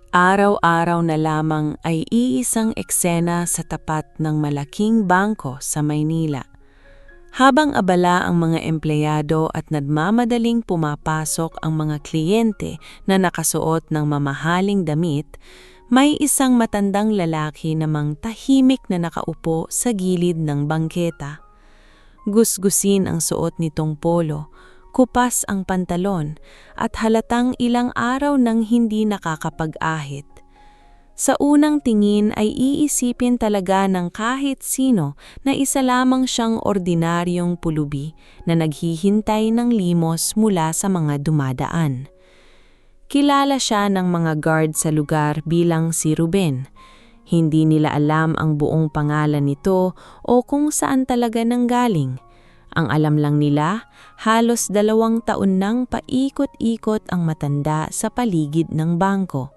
Araw-araw na lamang ay iisang eksena sa tapat ng malaking bangko sa Maynila. Habang abala ang mga empleyado at nagmamadaling pumapasok ang mga kliyente na nakasuot ng mamahaling damit, may isang matandang lalaki namang tahimik na nakaupo sa gilid ng bangketa. Gusgusin ang suot nitong polo, kupas ang pantalon, at halatang ilang araw nang hindi nakakapag-ahit. Sa unang tingin ay iisipin talaga ng kahit sino na isa lamang siyang ordinaryong pulubi na naghihintay ng limos mula sa mga dumadaan. Kilala siya ng mga guard sa lugar bilang si Ruben. Hindi nila alam ang buong pangalan nito o kung saan talaga nanggaling. Ang alam lang nila, halos 2 taon nang paikot-ikot ang matanda sa paligid ng bangko.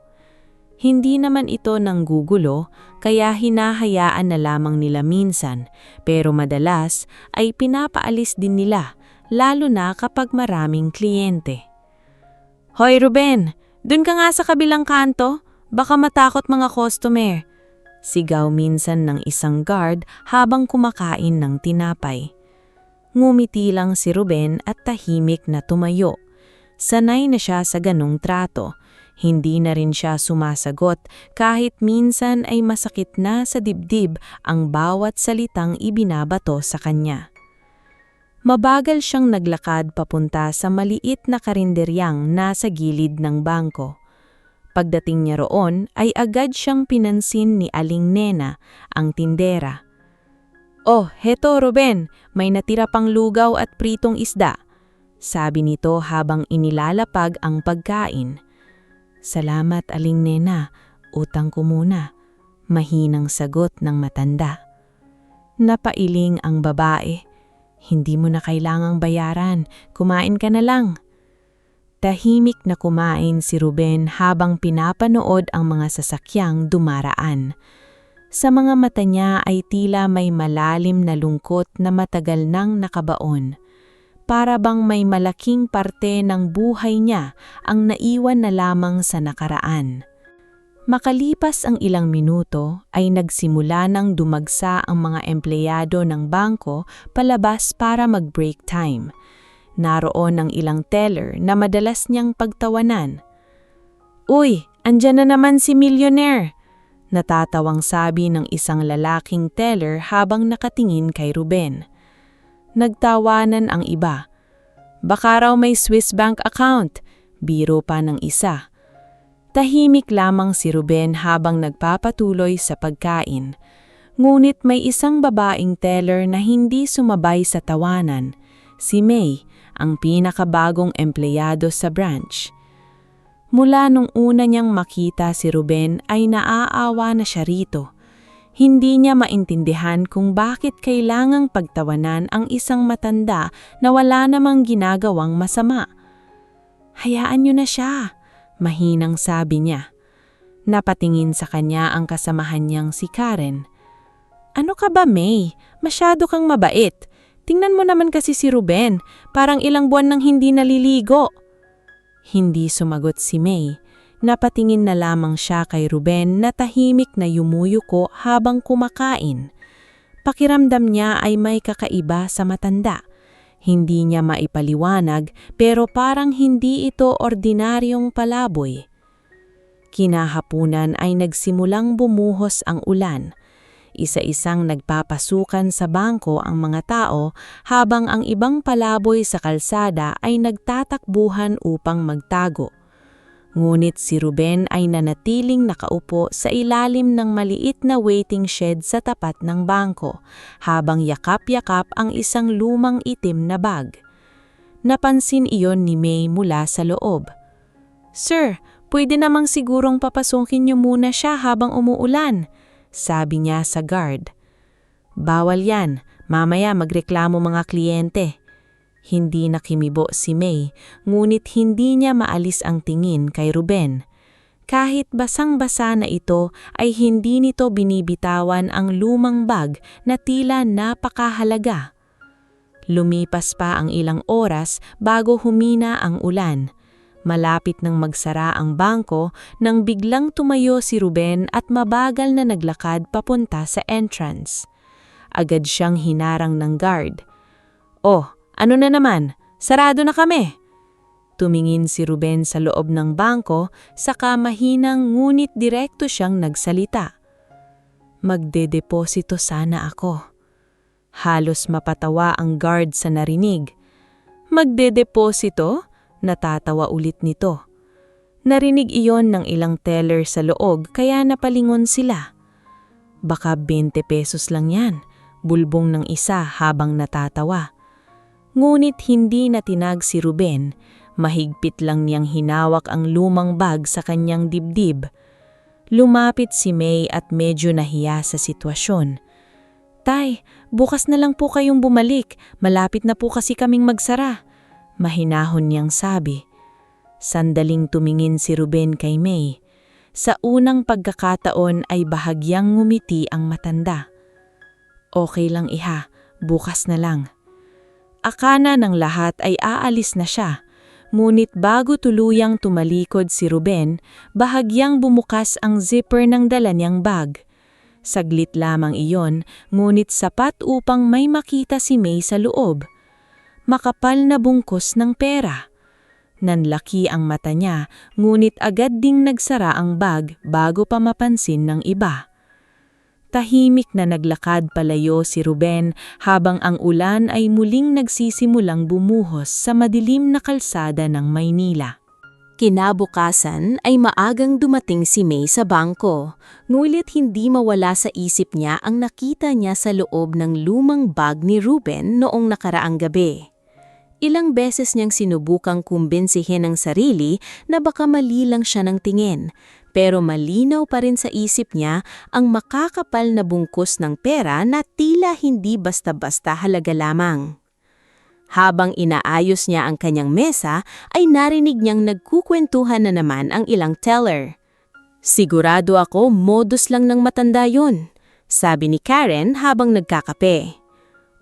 Hindi naman ito nanggugulo, kaya hinahayaan na lamang nila minsan, pero madalas ay pinapaalis din nila, lalo na kapag maraming kliyente. "Hoy Ruben, dun ka nga sa kabilang kanto, baka matakot mga customer," sigaw minsan ng isang guard habang kumakain ng tinapay. Ngumiti lang si Ruben at tahimik na tumayo. Sanay na siya sa ganong trato. Hindi na rin siya sumasagot kahit minsan ay masakit na sa dibdib ang bawat salitang ibinabato sa kanya. Mabagal siyang naglakad papunta sa maliit na karinderyang nasa gilid ng bangko. Pagdating niya roon ay agad siyang pinansin ni Aling Nena, ang tindera. "Oh, heto Ruben, may natira pang lugaw at pritong isda," sabi nito habang inilalapag ang pagkain. "Salamat Aling Nena, utang ko muna," mahinang sagot ng matanda. Napailing ang babae. "Hindi mo na kailangang bayaran, kumain ka na lang." Tahimik na kumain si Ruben habang pinapanood ang mga sasakyang dumaraan. Sa mga mata niya ay tila may malalim na lungkot na matagal nang nakabaon. Para bang may malaking parte ng buhay niya ang naiwan na lamang sa nakaraan. Makalipas ang ilang minuto ay nagsimula nang dumagsa ang mga empleyado ng bangko palabas para mag-break time. Naroon ang ilang teller na madalas niyang pagtawanan. "Uy, andyan na naman si Millionaire!" Natatawang sabi ng isang lalaking teller habang nakatingin kay Ruben. Nagtawanan ang iba. "Baka raw may Swiss bank account," biro pa ng isa. Tahimik lamang si Ruben habang nagpapatuloy sa pagkain. Ngunit may isang babaeng teller na hindi sumabay sa tawanan. Si May, ang pinakabagong empleyado sa branch. Mula nung una niyang makita si Ruben ay naaawa na siya rito. Hindi niya maintindihan kung bakit kailangang pagtawanan ang isang matanda na wala namang ginagawang masama. "Hayaan niyo na siya," mahinang sabi niya. Napatingin sa kanya ang kasamahan niyang si Karen. "Ano ka ba, May? Masyado kang mabait. Tingnan mo naman kasi si Ruben, parang ilang buwan nang hindi naliligo." Hindi sumagot si May. Napatingin na lamang siya kay Ruben na tahimik na yumuyuko habang kumakain. Pakiramdam niya ay may kakaiba sa matanda. Hindi niya maipaliwanag pero parang hindi ito ordinaryong palaboy. Kinahapunan ay nagsimulang bumuhos ang ulan. Isa-isang nagpapasukan sa bangko ang mga tao habang ang ibang palaboy sa kalsada ay nagtatakbuhan upang magtago. Ngunit si Ruben ay nanatiling nakaupo sa ilalim ng maliit na waiting shed sa tapat ng bangko habang yakap-yakap ang isang lumang itim na bag. Napansin iyon ni May mula sa loob. "Sir, pwede namang sigurong papasukin niyo muna siya habang umuulan," sabi niya sa guard. "Bawal yan, mamaya magreklamo mga kliyente." Hindi nakimibo si May, ngunit hindi niya maalis ang tingin kay Ruben. Kahit basang-basa na ito ay hindi nito binibitawan ang lumang bag na tila napakahalaga. Lumipas pa ang ilang oras bago humina ang ulan. Malapit nang magsara ang bangko nang biglang tumayo si Ruben at mabagal na naglakad papunta sa entrance. Agad siyang hinarang ng guard. "Oh, ano na naman? Sarado na kami!" Tumingin si Ruben sa loob ng bangko, saka mahinang ngunit direkto siyang nagsalita. "Magdedeposito sana ako." Halos mapatawa ang guard sa narinig. "Magdedeposito?" Natatawa ulit nito. Narinig iyon ng ilang teller sa loob kaya napalingon sila. "Baka 20 pesos lang yan," bulbong ng isa habang natatawa. Ngunit hindi natinag si Ruben, mahigpit lang niyang hinawak ang lumang bag sa kanyang dibdib. Lumapit si May at medyo nahiya sa sitwasyon. "Tay, bukas na lang po kayong bumalik, malapit na po kasi kaming magsara." Mahinahon niyang sabi. Sandaling tumingin si Ruben kay May. Sa unang pagkakataon ay bahagyang ngumiti ang matanda. "Okay lang iha, bukas na lang." Akala ng lahat ay aalis na siya, ngunit bago tuluyang tumalikod si Ruben, bahagyang bumukas ang zipper ng dala niyang bag. Saglit lamang iyon, ngunit sapat upang may makita si May sa loob. Makapal na bungkos ng pera. Nanlaki ang mata niya, ngunit agad ding nagsara ang bag bago pa mapansin ng iba. Tahimik na naglakad palayo si Ruben habang ang ulan ay muling nagsisimulang bumuhos sa madilim na kalsada ng Maynila. Kinabukasan ay maagang dumating si May sa bangko, ngunit hindi mawala sa isip niya ang nakita niya sa loob ng lumang bag ni Ruben noong nakaraang gabi. Ilang beses niyang sinubukang kumbinsihin ang sarili na baka mali lang siya ng tingin, pero malinaw pa rin sa isip niya ang makakapal na bungkus ng pera na tila hindi basta-basta halaga lamang. Habang inaayos niya ang kanyang mesa, ay narinig niyang nagkukwentuhan na naman ang ilang teller. "Sigurado ako modus lang ng matanda yon," sabi ni Karen habang nagkakape.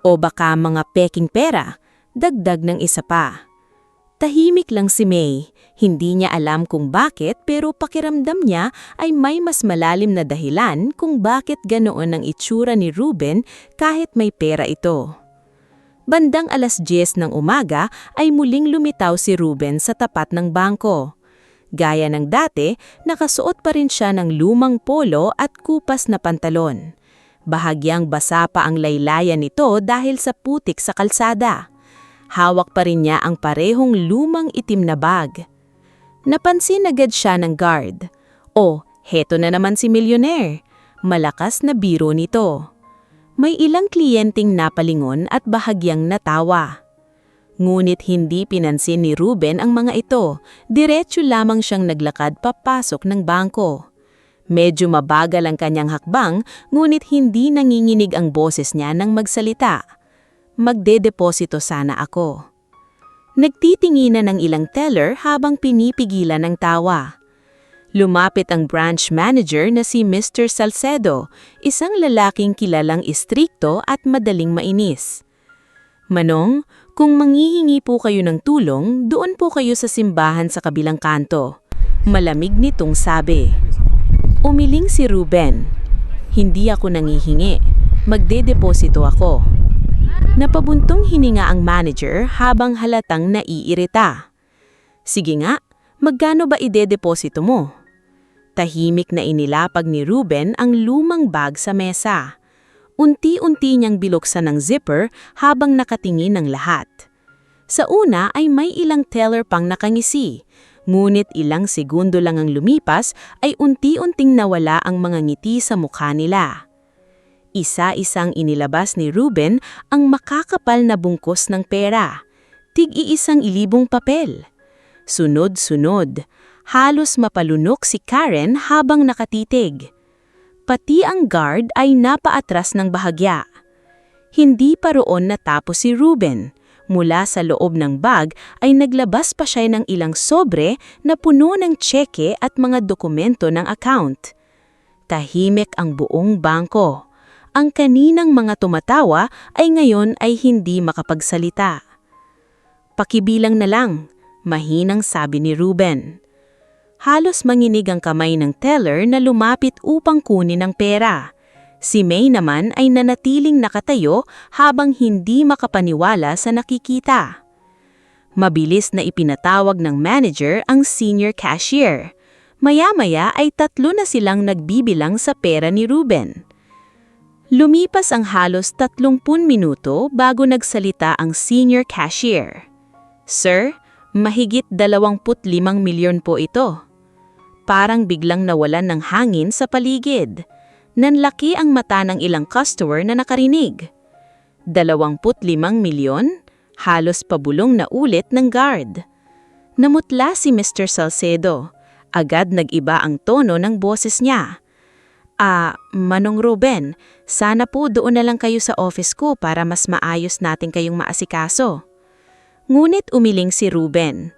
"O baka mga peking pera," dagdag ng isa pa. Tahimik lang si May. Hindi niya alam kung bakit pero pakiramdam niya ay may mas malalim na dahilan kung bakit ganoon ang itsura ni Ruben kahit may pera ito. Bandang 10:00 ng umaga ay muling lumitaw si Ruben sa tapat ng bangko. Gaya ng dati, nakasuot pa rin siya ng lumang polo at kupas na pantalon. Bahagyang basa pa ang laylayan nito dahil sa putik sa kalsada. Hawak pa rin niya ang parehong lumang itim na bag. Napansin agad siya ng guard. "Oh, heto na naman si milyoner." Malakas na biro nito. May ilang kliyenteng napalingon at bahagyang natawa. Ngunit hindi pinansin ni Ruben ang mga ito. Diretso lamang siyang naglakad papasok ng bangko. Medyo mabagal ang kanyang hakbang, ngunit hindi nanginginig ang boses niya nang magsalita. "Magdedeposito sana ako." Nagtitinginan ng ilang teller habang pinipigilan ng tawa. Lumapit ang branch manager na si Mr. Salcedo, isang lalaking kilalang istrikto at madaling mainis. "Manong, kung manghihingi po kayo ng tulong, doon po kayo sa simbahan sa kabilang kanto." Malamig nitong sabi. Umiling si Ruben. "Hindi ako nanghihingi. Magdedeposito ako." Napabuntong hininga ang manager habang halatang naiirita. "Sige nga, magkano ba idedeposito mo?" Tahimik na inilapag ni Ruben ang lumang bag sa mesa. Unti-unti niyang binuksan ng zipper habang nakatingin ng lahat. Sa una ay may ilang teller pang nakangisi, ngunit ilang segundo lang ang lumipas ay unti-unting nawala ang mga ngiti sa mukha nila. Isa-isang inilabas ni Ruben ang makakapal na bungkus ng pera. Tig-1,000 papel. Sunod-sunod, halos mapalunok si Karen habang nakatitig. Pati ang guard ay napaatras ng bahagya. Hindi pa roon natapos si Ruben. Mula sa loob ng bag ay naglabas pa siya ng ilang sobre na puno ng tseke at mga dokumento ng account. Tahimik ang buong bangko. Ang kaninang mga tumatawa ay ngayon ay hindi makapagsalita. "Pakibilang na lang," Mahinang sabi ni Ruben. Halos manginig ang kamay ng teller na lumapit upang kunin ang pera. Si May naman ay nanatiling nakatayo habang hindi makapaniwala sa nakikita. Mabilis na ipinatawag ng manager ang senior cashier. Maya-maya ay 3 na silang nagbibilang sa pera ni Ruben. Lumipas ang halos 30 minuto bago nagsalita ang senior cashier. Sir, mahigit 25 milyon po ito. Parang biglang nawalan ng hangin sa paligid. Nanlaki ang mata ng ilang customer na nakarinig. 25 milyon? Halos pabulong na ulit ng guard. Namutla si Mr. Salcedo. Agad nag-iba ang tono ng boses niya. Manong Ruben, sana po doon na lang kayo sa office ko para mas maayos natin kayong maasikaso. Ngunit umiling si Ruben.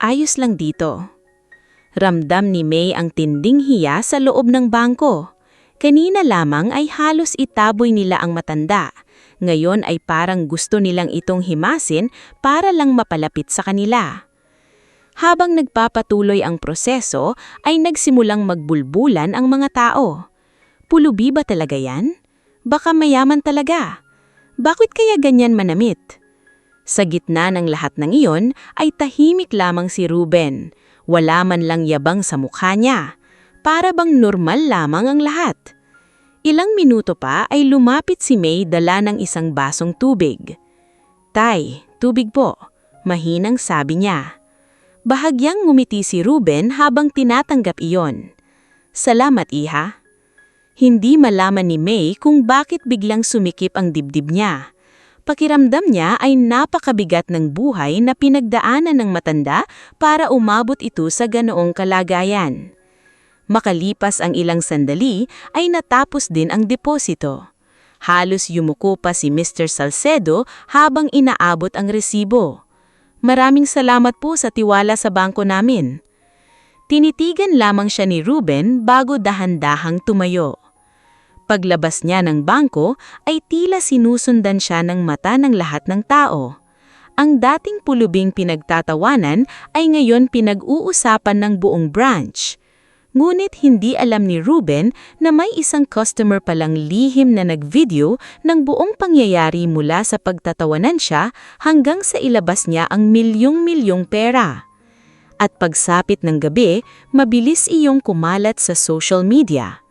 Ayos lang dito. Ramdam ni May ang tinding hiya sa loob ng bangko. Kanina lamang ay halos itaboy nila ang matanda. Ngayon ay parang gusto nilang itong himasin para lang mapalapit sa kanila. Habang nagpapatuloy ang proseso, ay nagsimulang magbulbulan ang mga tao. Pulubi ba talaga yan? Baka mayaman talaga. Bakit kaya ganyan manamit? Sa gitna ng lahat ng iyon, ay tahimik lamang si Ruben. Wala man lang yabang sa mukha niya. Para bang normal lamang ang lahat. Ilang minuto pa ay lumapit si May dala ng isang basong tubig. Tay, tubig po. Mahinang sabi niya. Bahagyang ngumiti si Ruben habang tinatanggap iyon. Salamat, iha. Hindi malaman ni May kung bakit biglang sumikip ang dibdib niya. Pakiramdam niya ay napakabigat ng buhay na pinagdaanan ng matanda para umabot ito sa ganoong kalagayan. Makalipas ang ilang sandali ay natapos din ang deposito. Halos yumuko pa si Mr. Salcedo habang inaabot ang resibo. Maraming salamat po sa tiwala sa bangko namin. Tinitigan lamang siya ni Ruben bago dahan-dahang tumayo. Paglabas niya ng bangko ay tila sinusundan siya ng mata ng lahat ng tao. Ang dating pulubing pinagtatawanan ay ngayon pinag-uusapan ng buong branch. Ngunit hindi alam ni Ruben na may isang customer palang lihim na nag-video ng buong pangyayari mula sa pagtatawanan siya hanggang sa ilabas niya ang milyong-milyong pera. At pagsapit ng gabi, mabilis iyong kumalat sa social media.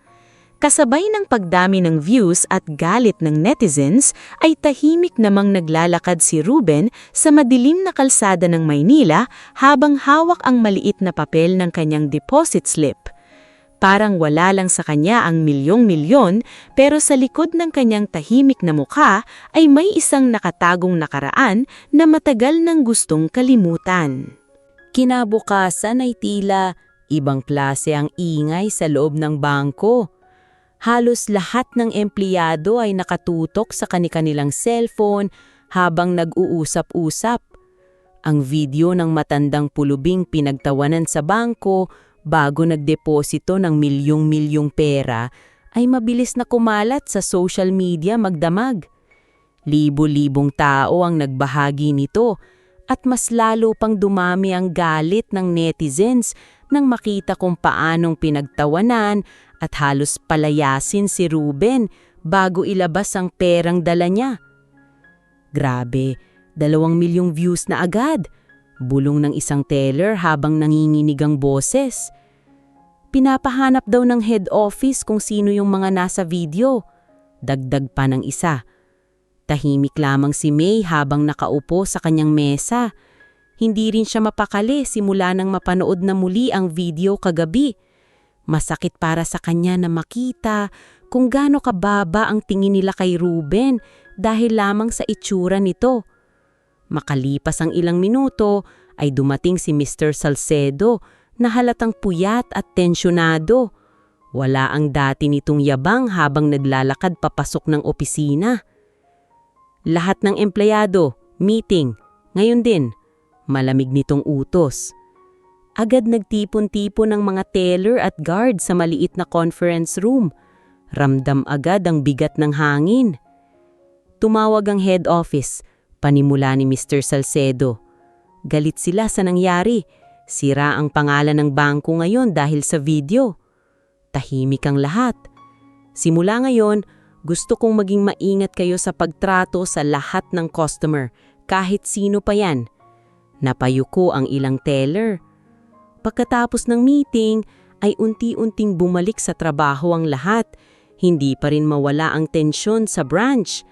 Kasabay ng pagdami ng views at galit ng netizens, ay tahimik namang naglalakad si Ruben sa madilim na kalsada ng Maynila habang hawak ang maliit na papel ng kanyang deposit slip. Parang wala lang sa kanya ang milyong-milyon, pero sa likod ng kanyang tahimik na mukha ay may isang nakatagong nakaraan na matagal nang gustong kalimutan. Kinabukasan ay tila ibang klase ang ingay sa loob ng bangko. Halos lahat ng empleyado ay nakatutok sa kani-kanilang cellphone habang nag-uusap-usap. Ang video ng matandang pulubing pinagtawanan sa bangko bago nagdeposito ng milyong-milyong pera ay mabilis na kumalat sa social media magdamag. Libo-libong tao ang nagbahagi nito at mas lalo pang dumami ang galit ng netizens nang makita kung paanong pinagtawanan at halos palayasin si Ruben bago ilabas ang perang dala niya. Grabe, 2 milyong views na agad. Bulong ng isang teller habang nanginginig ang boses. Pinapahanap daw ng head office kung sino yung mga nasa video. Dagdag pa ng isa. Tahimik lamang si May habang nakaupo sa kanyang mesa. Hindi rin siya mapakali simula nang mapanood na muli ang video kagabi. Masakit para sa kanya na makita kung gaano kababa ang tingin nila kay Ruben dahil lamang sa itsura nito. Makalipas ang ilang minuto ay dumating si Mr. Salcedo na halatang puyat at tensyonado. Wala ang dati nitong yabang habang naglalakad papasok ng opisina. Lahat ng empleyado, meeting, ngayon din, malamig nitong utos. Agad nagtipon-tipon ng mga teller at guard sa maliit na conference room. Ramdam agad ang bigat ng hangin. Tumawag ang head office, panimula ni Mr. Salcedo. Galit sila sa nangyari. Sira ang pangalan ng bangko ngayon dahil sa video. Tahimik ang lahat. Simula ngayon, gusto kong maging maingat kayo sa pagtrato sa lahat ng customer, kahit sino pa yan. Napayuko ang ilang teller. Pagkatapos ng meeting, ay unti-unting bumalik sa trabaho ang lahat. Hindi pa rin mawala ang tensyon sa branch.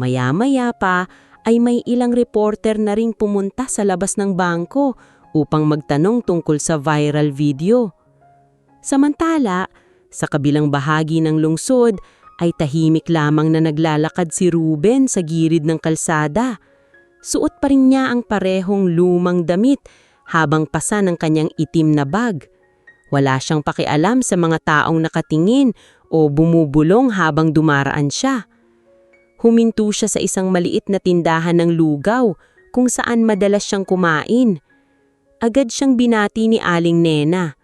Maya-maya pa ay may ilang reporter na ring pumunta sa labas ng bangko upang magtanong tungkol sa viral video. Samantala, sa kabilang bahagi ng lungsod ay tahimik lamang na naglalakad si Ruben sa gilid ng kalsada. Suot pa rin niya ang parehong lumang damit habang pasa ng kanyang itim na bag. Wala siyang pakialam sa mga taong nakatingin o bumubulong habang dumaraan siya. Huminto siya sa isang maliit na tindahan ng lugaw kung saan madalas siyang kumain. Agad siyang binati ni Aling Nena.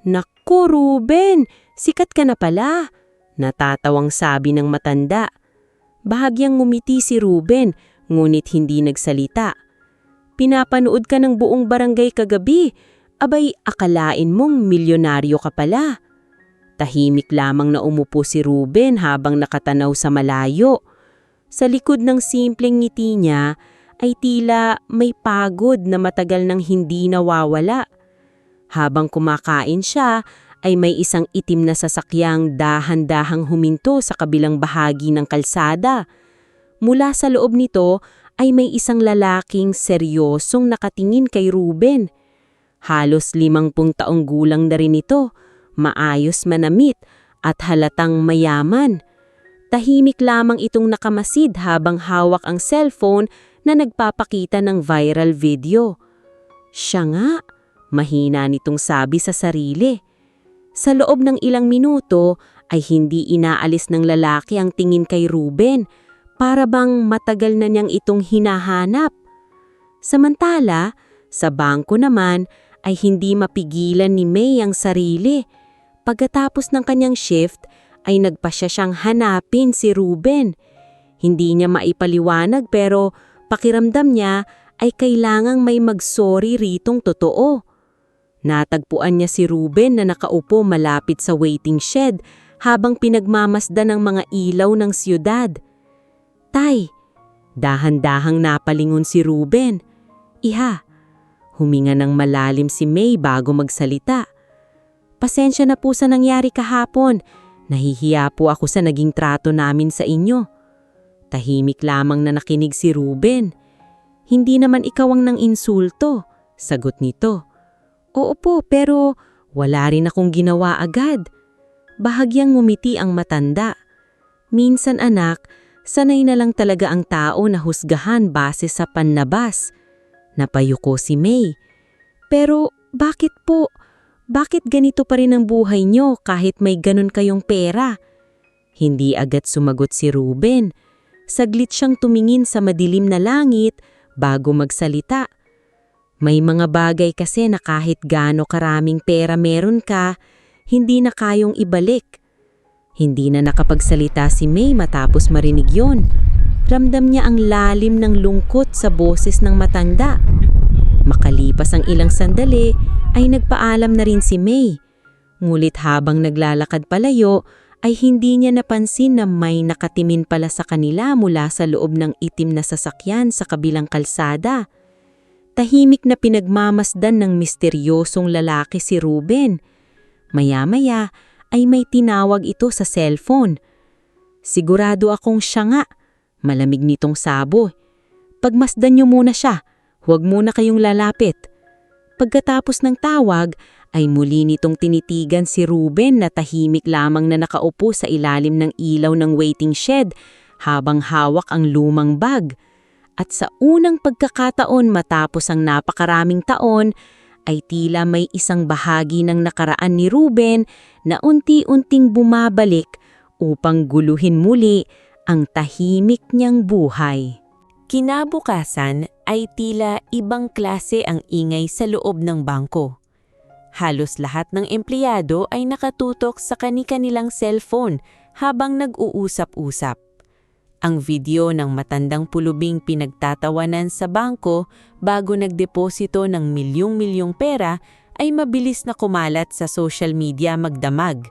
"Naku, Ruben! Sikat ka na pala!" Natatawang sabi ng matanda. Bahagyang ngumiti si Ruben, ngunit hindi nagsalita. "Pinapanood ka ng buong barangay kagabi. Abay, akalain mong milyonaryo ka pala." Tahimik lamang na umupo si Ruben habang nakatanaw sa malayo. Sa likod ng simpleng ngiti niya ay tila may pagod na matagal nang hindi nawawala. Habang kumakain siya ay may isang itim na sasakyang dahan-dahang huminto sa kabilang bahagi ng kalsada. Mula sa loob nito ay may isang lalaking seryosong nakatingin kay Ruben. Halos 50 taong gulang na rin ito, maayos manamit at halatang mayaman. Tahimik lamang itong nakamasid habang hawak ang cellphone na nagpapakita ng viral video. "Siya nga," mahina nitong sabi sa sarili. Sa loob ng ilang minuto ay hindi inaalis ng lalaki ang tingin kay Ruben, para bang matagal na niyang itong hinahanap. Samantala, sa bangko naman ay hindi mapigilan ni May ang sarili. Pagkatapos ng kanyang shift ay nagpasya siyang hanapin si Ruben. Hindi niya maipaliwanag pero pakiramdam niya ay kailangang may mag-sorry ritong totoo. Natagpuan niya si Ruben na nakaupo malapit sa waiting shed habang pinagmamasdan ng mga ilaw ng siyudad. "Tay," dahan-dahang napalingon si Ruben. "Iha." Huminga ng malalim si May bago magsalita. "Pasensya na po sa nangyari kahapon. Nahihiya po ako sa naging trato namin sa inyo." Tahimik lamang na nakinig si Ruben. "Hindi naman ikaw ang nang insulto," sagot nito. "Oo po, pero wala rin akong ginawa agad." Bahagyang ngumiti ang matanda. "Minsan anak, sanay na lang talaga ang tao na husgahan base sa panlabas." Napayuko si May. "Pero bakit po? Bakit ganito pa rin ang buhay nyo kahit may ganun kayong pera?" Hindi agad sumagot si Ruben. Saglit siyang tumingin sa madilim na langit bago magsalita. "May mga bagay kasi na kahit gaano karaming pera meron ka, hindi na kayong ibalik." Hindi na nakapagsalita si May matapos marinig yon. Ramdam niya ang lalim ng lungkot sa boses ng matanda. Makalipas ang ilang sandali ay nagpaalam na rin si May. Ngulit habang naglalakad palayo ay hindi niya napansin na may nakatimin pala sa kanila mula sa loob ng itim na sasakyan sa kabilang kalsada. Tahimik na pinagmamasdan ng misteryosong lalaki si Ruben. Maya-maya ay may tinawag ito sa cellphone. "Sigurado akong siya nga," malamig nitong sabo. "Pagmasdan niyo muna siya, huwag muna kayong lalapit." Pagkatapos ng tawag ay muli nitong tinitigan si Ruben na tahimik lamang na nakaupo sa ilalim ng ilaw ng waiting shed habang hawak ang lumang bag. At sa unang pagkakataon matapos ang napakaraming taon ay tila may isang bahagi ng nakaraan ni Ruben na unti-unting bumabalik upang guluhin muli ang tahimik niyang buhay. Kinabukasan ay tila ibang klase ang ingay sa loob ng bangko. Halos lahat ng empleyado ay nakatutok sa kani-kanilang cellphone habang nag-uusap-usap. Ang video ng matandang pulubing pinagtatawanan sa bangko bago nagdeposito ng milyong-milyong pera ay mabilis na kumalat sa social media magdamag.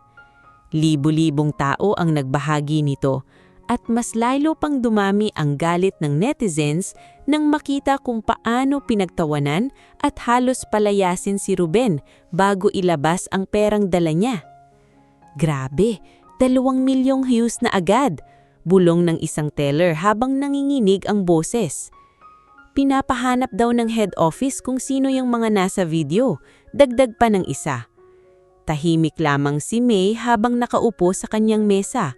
Libo-libong tao ang nagbahagi nito at mas lalo pang dumami ang galit ng netizens nang makita kung paano pinagtawanan at halos palayasin si Ruben bago ilabas ang perang dala niya. Grabe, 2 milyong views na agad, bulong ng isang teller habang nanginginig ang boses. Pinapahanap daw ng head office kung sino yung mga nasa video, dagdag pa ng isa. Tahimik lamang si May habang nakaupo sa kanyang mesa.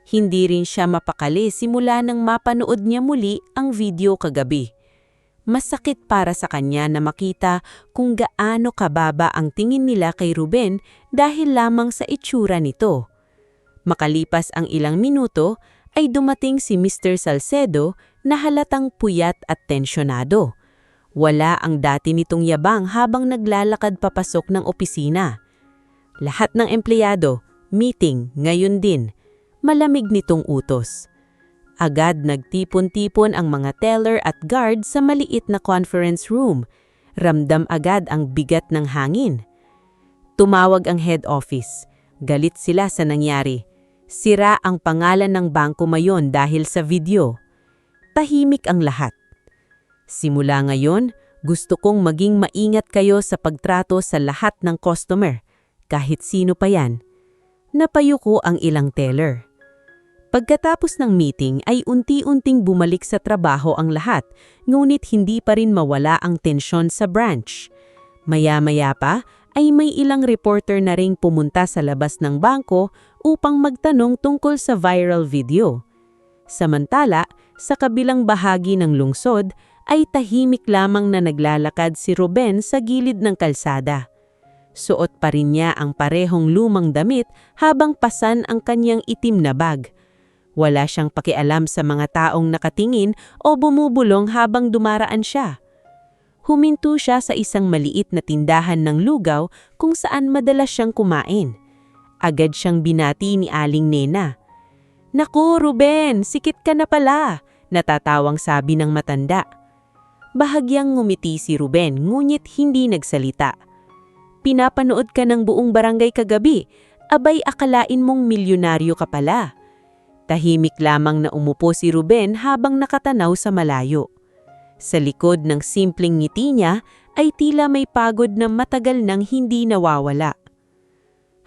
Hindi rin siya mapakali simula nang mapanood niya muli ang video kagabi. Masakit para sa kanya na makita kung gaano kababa ang tingin nila kay Ruben dahil lamang sa itsura nito. Makalipas ang ilang minuto ay dumating si Mr. Salcedo na halatang puyat at tensyonado. Wala ang dati nitong yabang habang naglalakad papasok ng opisina. Lahat ng empleyado, meeting, ngayon din. Malamig nitong utos. Agad nagtipon-tipon ang mga teller at guard sa maliit na conference room. Ramdam agad ang bigat ng hangin. Tumawag ang head office. Galit sila sa nangyari. Sira ang pangalan ng bangko mayon dahil sa video. Tahimik ang lahat. Simula ngayon, gusto kong maging maingat kayo sa pagtrato sa lahat ng customer. Kahit sino pa yan. Napayuko ang ilang teller. Pagkatapos ng meeting ay unti-unting bumalik sa trabaho ang lahat, ngunit hindi pa rin mawala ang tensyon sa branch. Maya-maya pa ay may ilang reporter na ring pumunta sa labas ng bangko upang magtanong tungkol sa viral video. Samantala, sa kabilang bahagi ng lungsod ay tahimik lamang na naglalakad si Ruben sa gilid ng kalsada. Suot pa rin niya ang parehong lumang damit habang pasan ang kanyang itim na bag. Wala siyang pakialam sa mga taong nakatingin o bumubulong habang dumaraan siya. Huminto siya sa isang maliit na tindahan ng lugaw kung saan madalas siyang kumain. Agad siyang binati ni Aling Nena. "Naku, Ruben, sikit ka na pala," natatawang sabi ng matanda. Bahagyang ngumiti si Ruben ngunit hindi nagsalita. "Pinapanood ka ng buong barangay kagabi, abay akalain mong milyonaryo ka pala." Tahimik lamang na umupo si Ruben habang nakatanaw sa malayo. Sa likod ng simpleng ngiti niya ay tila may pagod na matagal nang hindi nawawala.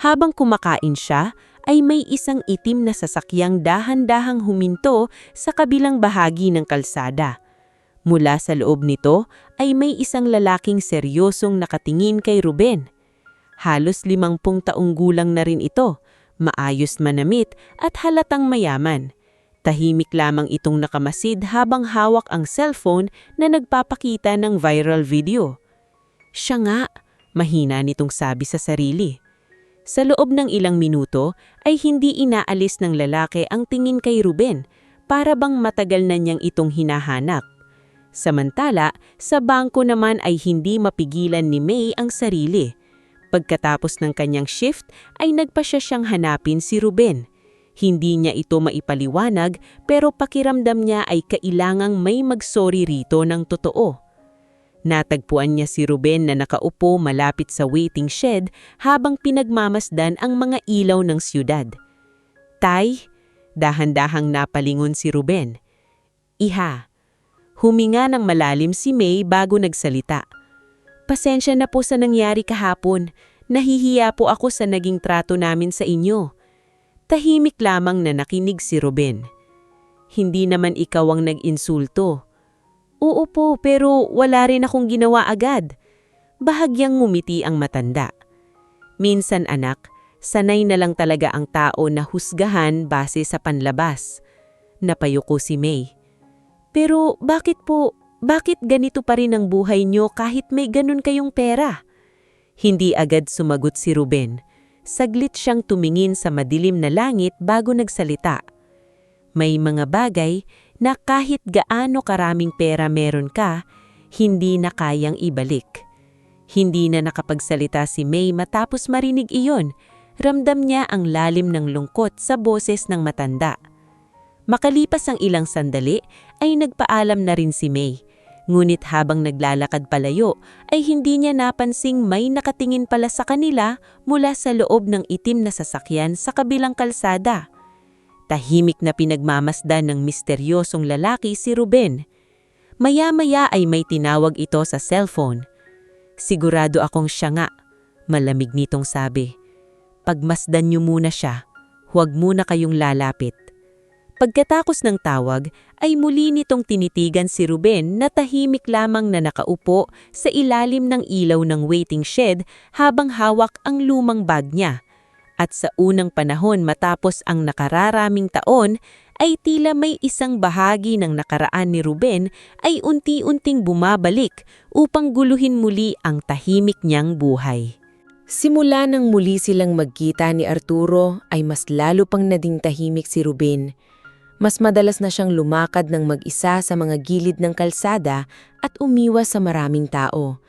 Habang kumakain siya, ay may isang itim na sasakyang dahan-dahang huminto sa kabilang bahagi ng kalsada. Mula sa loob nito ay may isang lalaking seryosong nakatingin kay Ruben. Halos 50 taong gulang na rin ito, maayos manamit at halatang mayaman. Tahimik lamang itong nakamasid habang hawak ang cellphone na nagpapakita ng viral video. "Siya nga," mahina nitong sabi sa sarili. Sa loob ng ilang minuto ay hindi inaalis ng lalaki ang tingin kay Ruben, para bang matagal na niyang itong hinahanap. Samantala, sa bangko naman ay hindi mapigilan ni May ang sarili. Pagkatapos ng kanyang shift ay nagpasya siyang hanapin si Ruben. Hindi niya ito maipaliwanag pero pakiramdam niya ay kailangang may magsorry rito ng totoo. Natagpuan niya si Ruben na nakaupo malapit sa waiting shed habang pinagmamasdan ang mga ilaw ng siyudad. "Tay," dahan-dahang napalingon si Ruben. "Iha." Huminga ng malalim si May bago nagsalita. "Pasensya na po sa nangyari kahapon. Nahihiya po ako sa naging trato namin sa inyo." Tahimik lamang na nakinig si Ruben. "Hindi naman ikaw ang nag-insulto." "Oo po, pero wala rin akong ginawa agad." Bahagyang ngumiti ang matanda. "Minsan anak, sanay na lang talaga ang tao na husgahan base sa panlabas." Napayuko si May. "Pero bakit ganito pa rin ang buhay niyo kahit may ganun kayong pera?" Hindi agad sumagot si Ruben. Saglit siyang tumingin sa madilim na langit bago nagsalita. "May mga bagay na kahit gaano karaming pera meron ka, hindi na kayang ibalik." Hindi na nakapagsalita si May matapos marinig iyon. Ramdam niya ang lalim ng lungkot sa boses ng matanda. Makalipas ang ilang sandali, ay nagpaalam na rin si May. Ngunit habang naglalakad palayo, ay hindi niya napansing may nakatingin pala sa kanila mula sa loob ng itim na sasakyan sa kabilang kalsada. Tahimik na pinagmamasdan ng misteryosong lalaki si Ruben. Maya-maya ay may tinawag ito sa cellphone. Sigurado akong siya nga, malamig nitong sabi. Pagmasdan niyo muna siya, huwag muna kayong lalapit. Pagkatapos ng tawag, ay muli nitong tinitigan si Ruben na tahimik lamang na nakaupo sa ilalim ng ilaw ng waiting shed habang hawak ang lumang bag niya. At sa unang panahon matapos ang nakararaming taon, ay tila may isang bahagi ng nakaraan ni Ruben ay unti-unting bumabalik upang guluhin muli ang tahimik niyang buhay. Simula nang muli silang magkita ni Arturo ay mas lalo pang naging tahimik si Ruben. Mas madalas na siyang lumakad ng mag-isa sa mga gilid ng kalsada at umiwas sa maraming tao.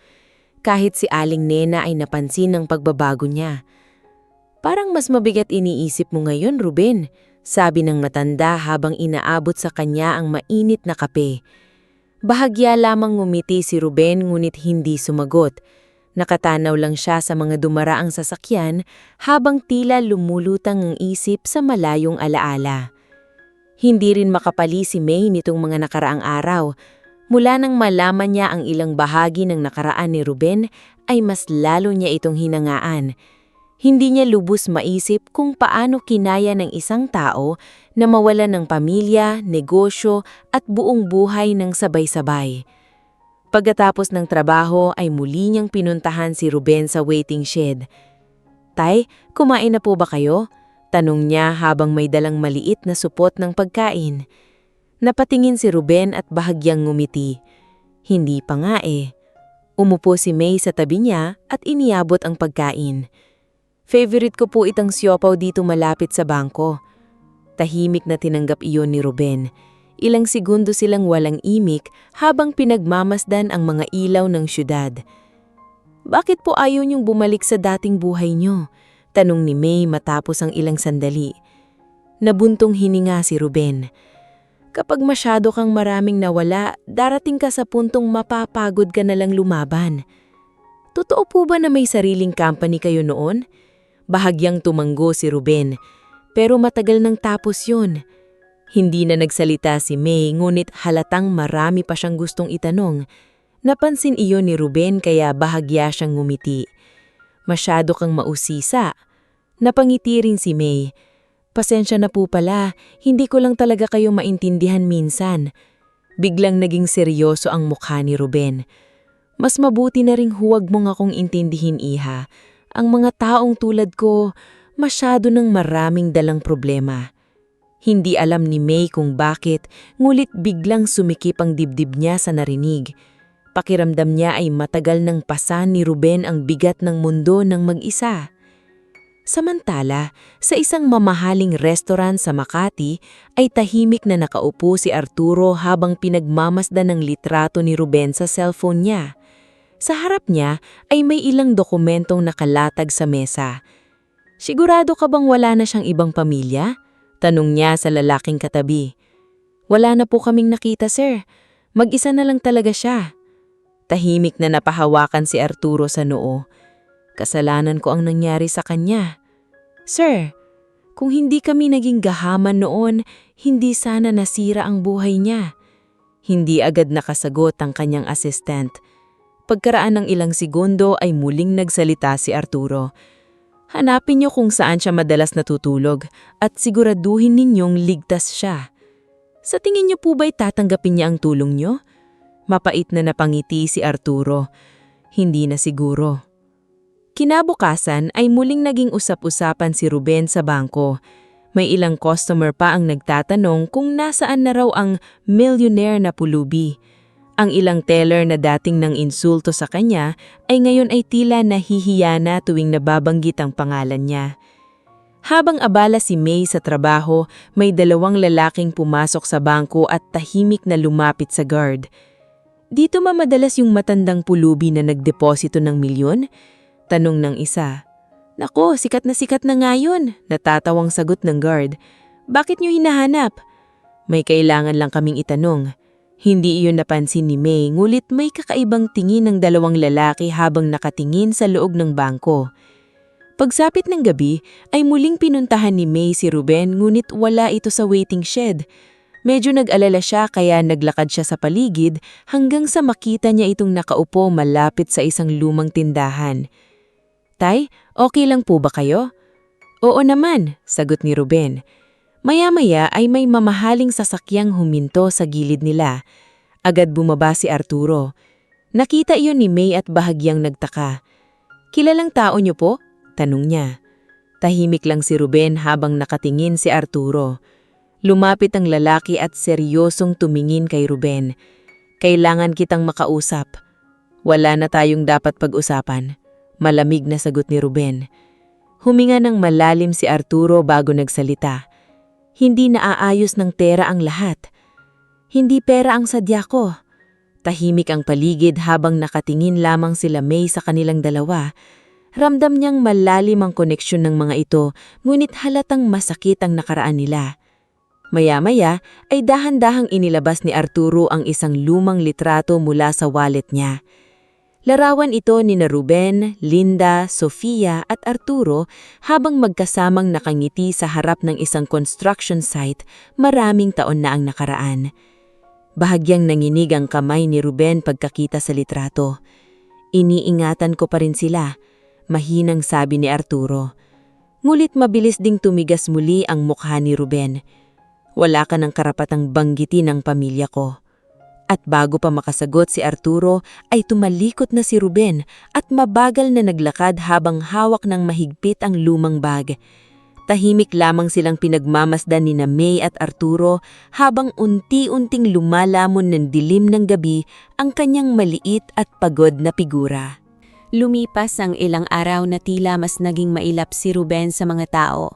Kahit si Aling Nena ay napansin ng pagbabago niya. Parang mas mabigat iniisip mo ngayon, Ruben, sabi ng matanda habang inaabot sa kanya ang mainit na kape. Bahagya lamang ngumiti si Ruben ngunit hindi sumagot. Nakatanaw lang siya sa mga dumaraang sasakyan habang tila lumulutang ang isip sa malayong alaala. Hindi rin makapali si May nitong mga nakaraang araw. Mula nang malaman niya ang ilang bahagi ng nakaraan ni Ruben, ay mas lalo niya itong hinangaan. Hindi niya lubos maisip kung paano kinaya ng isang tao na mawala ng pamilya, negosyo at buong buhay ng sabay-sabay. Pagkatapos ng trabaho ay muli niyang pinuntahan si Ruben sa waiting shed. "Tay, kumain na po ba kayo?" Tanong niya habang may dalang maliit na supot ng pagkain. Napatingin si Ruben at bahagyang ngumiti. Hindi pa nga eh. Umupo si May sa tabi niya at iniabot ang pagkain. "Favorite ko po itang siopaw dito malapit sa bangko." Tahimik na tinanggap iyon ni Ruben. Ilang segundo silang walang imik habang pinagmamasdan ang mga ilaw ng syudad. "Bakit po ayaw niyong bumalik sa dating buhay niyo?" Tanong ni May matapos ang ilang sandali. Nabuntong hininga si Ruben. "Kapag masyado kang maraming nawala, darating ka sa puntong mapapagod ka na lang lumaban." "Totoo po ba na may sariling company kayo noon?" Bahagyang tumanggo si Ruben. Pero matagal nang tapos yun. Hindi na nagsalita si May ngunit halatang marami pa siyang gustong itanong. Napansin iyon ni Ruben kaya bahagya siyang ngumiti. "Masyado kang mausisa." Napangiti rin si May. "Pasensya na po pala, hindi ko lang talaga kayo maintindihan minsan." Biglang naging seryoso ang mukha ni Ruben. "Mas mabuti na ring huwag mong akong intindihin, iha. Ang mga taong tulad ko, masyado ng maraming dalang problema." Hindi alam ni May kung bakit, ngulit biglang sumikip ang dibdib niya sa narinig. Pakiramdam niya ay matagal nang pasan ni Ruben ang bigat ng mundo ng mag-isa. Samantala, sa isang mamahaling restaurant sa Makati ay tahimik na nakaupo si Arturo habang pinagmamasdan ng litrato ni Ruben sa cellphone niya. Sa harap niya ay may ilang dokumentong nakalatag sa mesa. "Sigurado ka bang wala na siyang ibang pamilya?" Tanong niya sa lalaking katabi. "Wala na po kaming nakita, sir. Mag-isa na lang talaga siya." Tahimik na napahawakan si Arturo sa noo. "Kasalanan ko ang nangyari sa kanya." "Sir, kung hindi kami naging gahaman noon, hindi sana nasira ang buhay niya." Hindi agad nakasagot ang kanyang assistant. Pagkaraan ng ilang segundo ay muling nagsalita si Arturo. "Hanapin niyo kung saan siya madalas natutulog at siguraduhin ninyong ligtas siya." "Sa tingin niyo po ba'y tatanggapin niya ang tulong niyo?" Mapait na napangiti si Arturo. Hindi na siguro. Kinabukasan ay muling naging usap-usapan si Ruben sa bangko. May ilang customer pa ang nagtatanong kung nasaan na raw ang millionaire na pulubi. Ang ilang teller na dating nang insulto sa kanya ay ngayon ay tila nahihiya na tuwing nababanggit ang pangalan niya. Habang abala si May sa trabaho, may dalawang lalaking pumasok sa bangko at tahimik na lumapit sa guard. "Dito madalas yung matandang pulubi na nagdeposito ng milyon?" Tanong ng isa. "Nako, sikat na nga yun," natatawang sagot ng guard. "Bakit niyo hinahanap?" May kailangan lang kaming itanong. Hindi iyon napansin ni May, ngulit may kakaibang tingin ng dalawang lalaki habang nakatingin sa loob ng bangko. Pagsapit ng gabi ay muling pinuntahan ni May si Ruben, ngunit wala ito sa waiting shed. Medyo nag-alala siya kaya naglakad siya sa paligid hanggang sa makita niya itong nakaupo malapit sa isang lumang tindahan. "Tay, okay lang po ba kayo?" "Oo naman," sagot ni Ruben. Maya-maya ay may mamahaling sasakyang huminto sa gilid nila. Agad bumaba si Arturo. Nakita iyon ni May at bahagyang nagtaka. "Kilalang tao niyo po?" tanong niya. Tahimik lang si Ruben habang nakatingin si Arturo. Lumapit ang lalaki at seryosong tumingin kay Ruben. "Kailangan kitang makausap." "Wala na tayong dapat pag-usapan," malamig na sagot ni Ruben. Huminga ng malalim si Arturo bago nagsalita. "Hindi naaayos ng pera ang lahat. Hindi pera ang sadya ko." Tahimik ang paligid habang nakatingin lamang sila May sa kanilang dalawa. Ramdam niyang malalim ang koneksyon ng mga ito, ngunit halatang masakit ang nakaraan nila. Maya-maya ay dahan-dahang inilabas ni Arturo ang isang lumang litrato mula sa wallet niya. Larawan ito ni Ruben, Linda, Sofia at Arturo habang magkasamang nakangiti sa harap ng isang construction site maraming taon na ang nakaraan. Bahagyang nanginig ang kamay ni Ruben pagkakita sa litrato. "Iniingatan ko pa rin sila," mahinang sabi ni Arturo. Ngulit mabilis ding tumigas muli ang mukha ni Ruben. "Wala ka ng karapatang banggitin ang pamilya ko." At bago pa makasagot si Arturo ay tumalikot na si Ruben at mabagal na naglakad habang hawak ng mahigpit ang lumang bag. Tahimik lamang silang pinagmamasdan ni May at Arturo habang unti-unting lumalamon ng dilim ng gabi ang kanyang maliit at pagod na figura. Lumipas ang ilang araw na tila mas naging mailap si Ruben sa mga tao.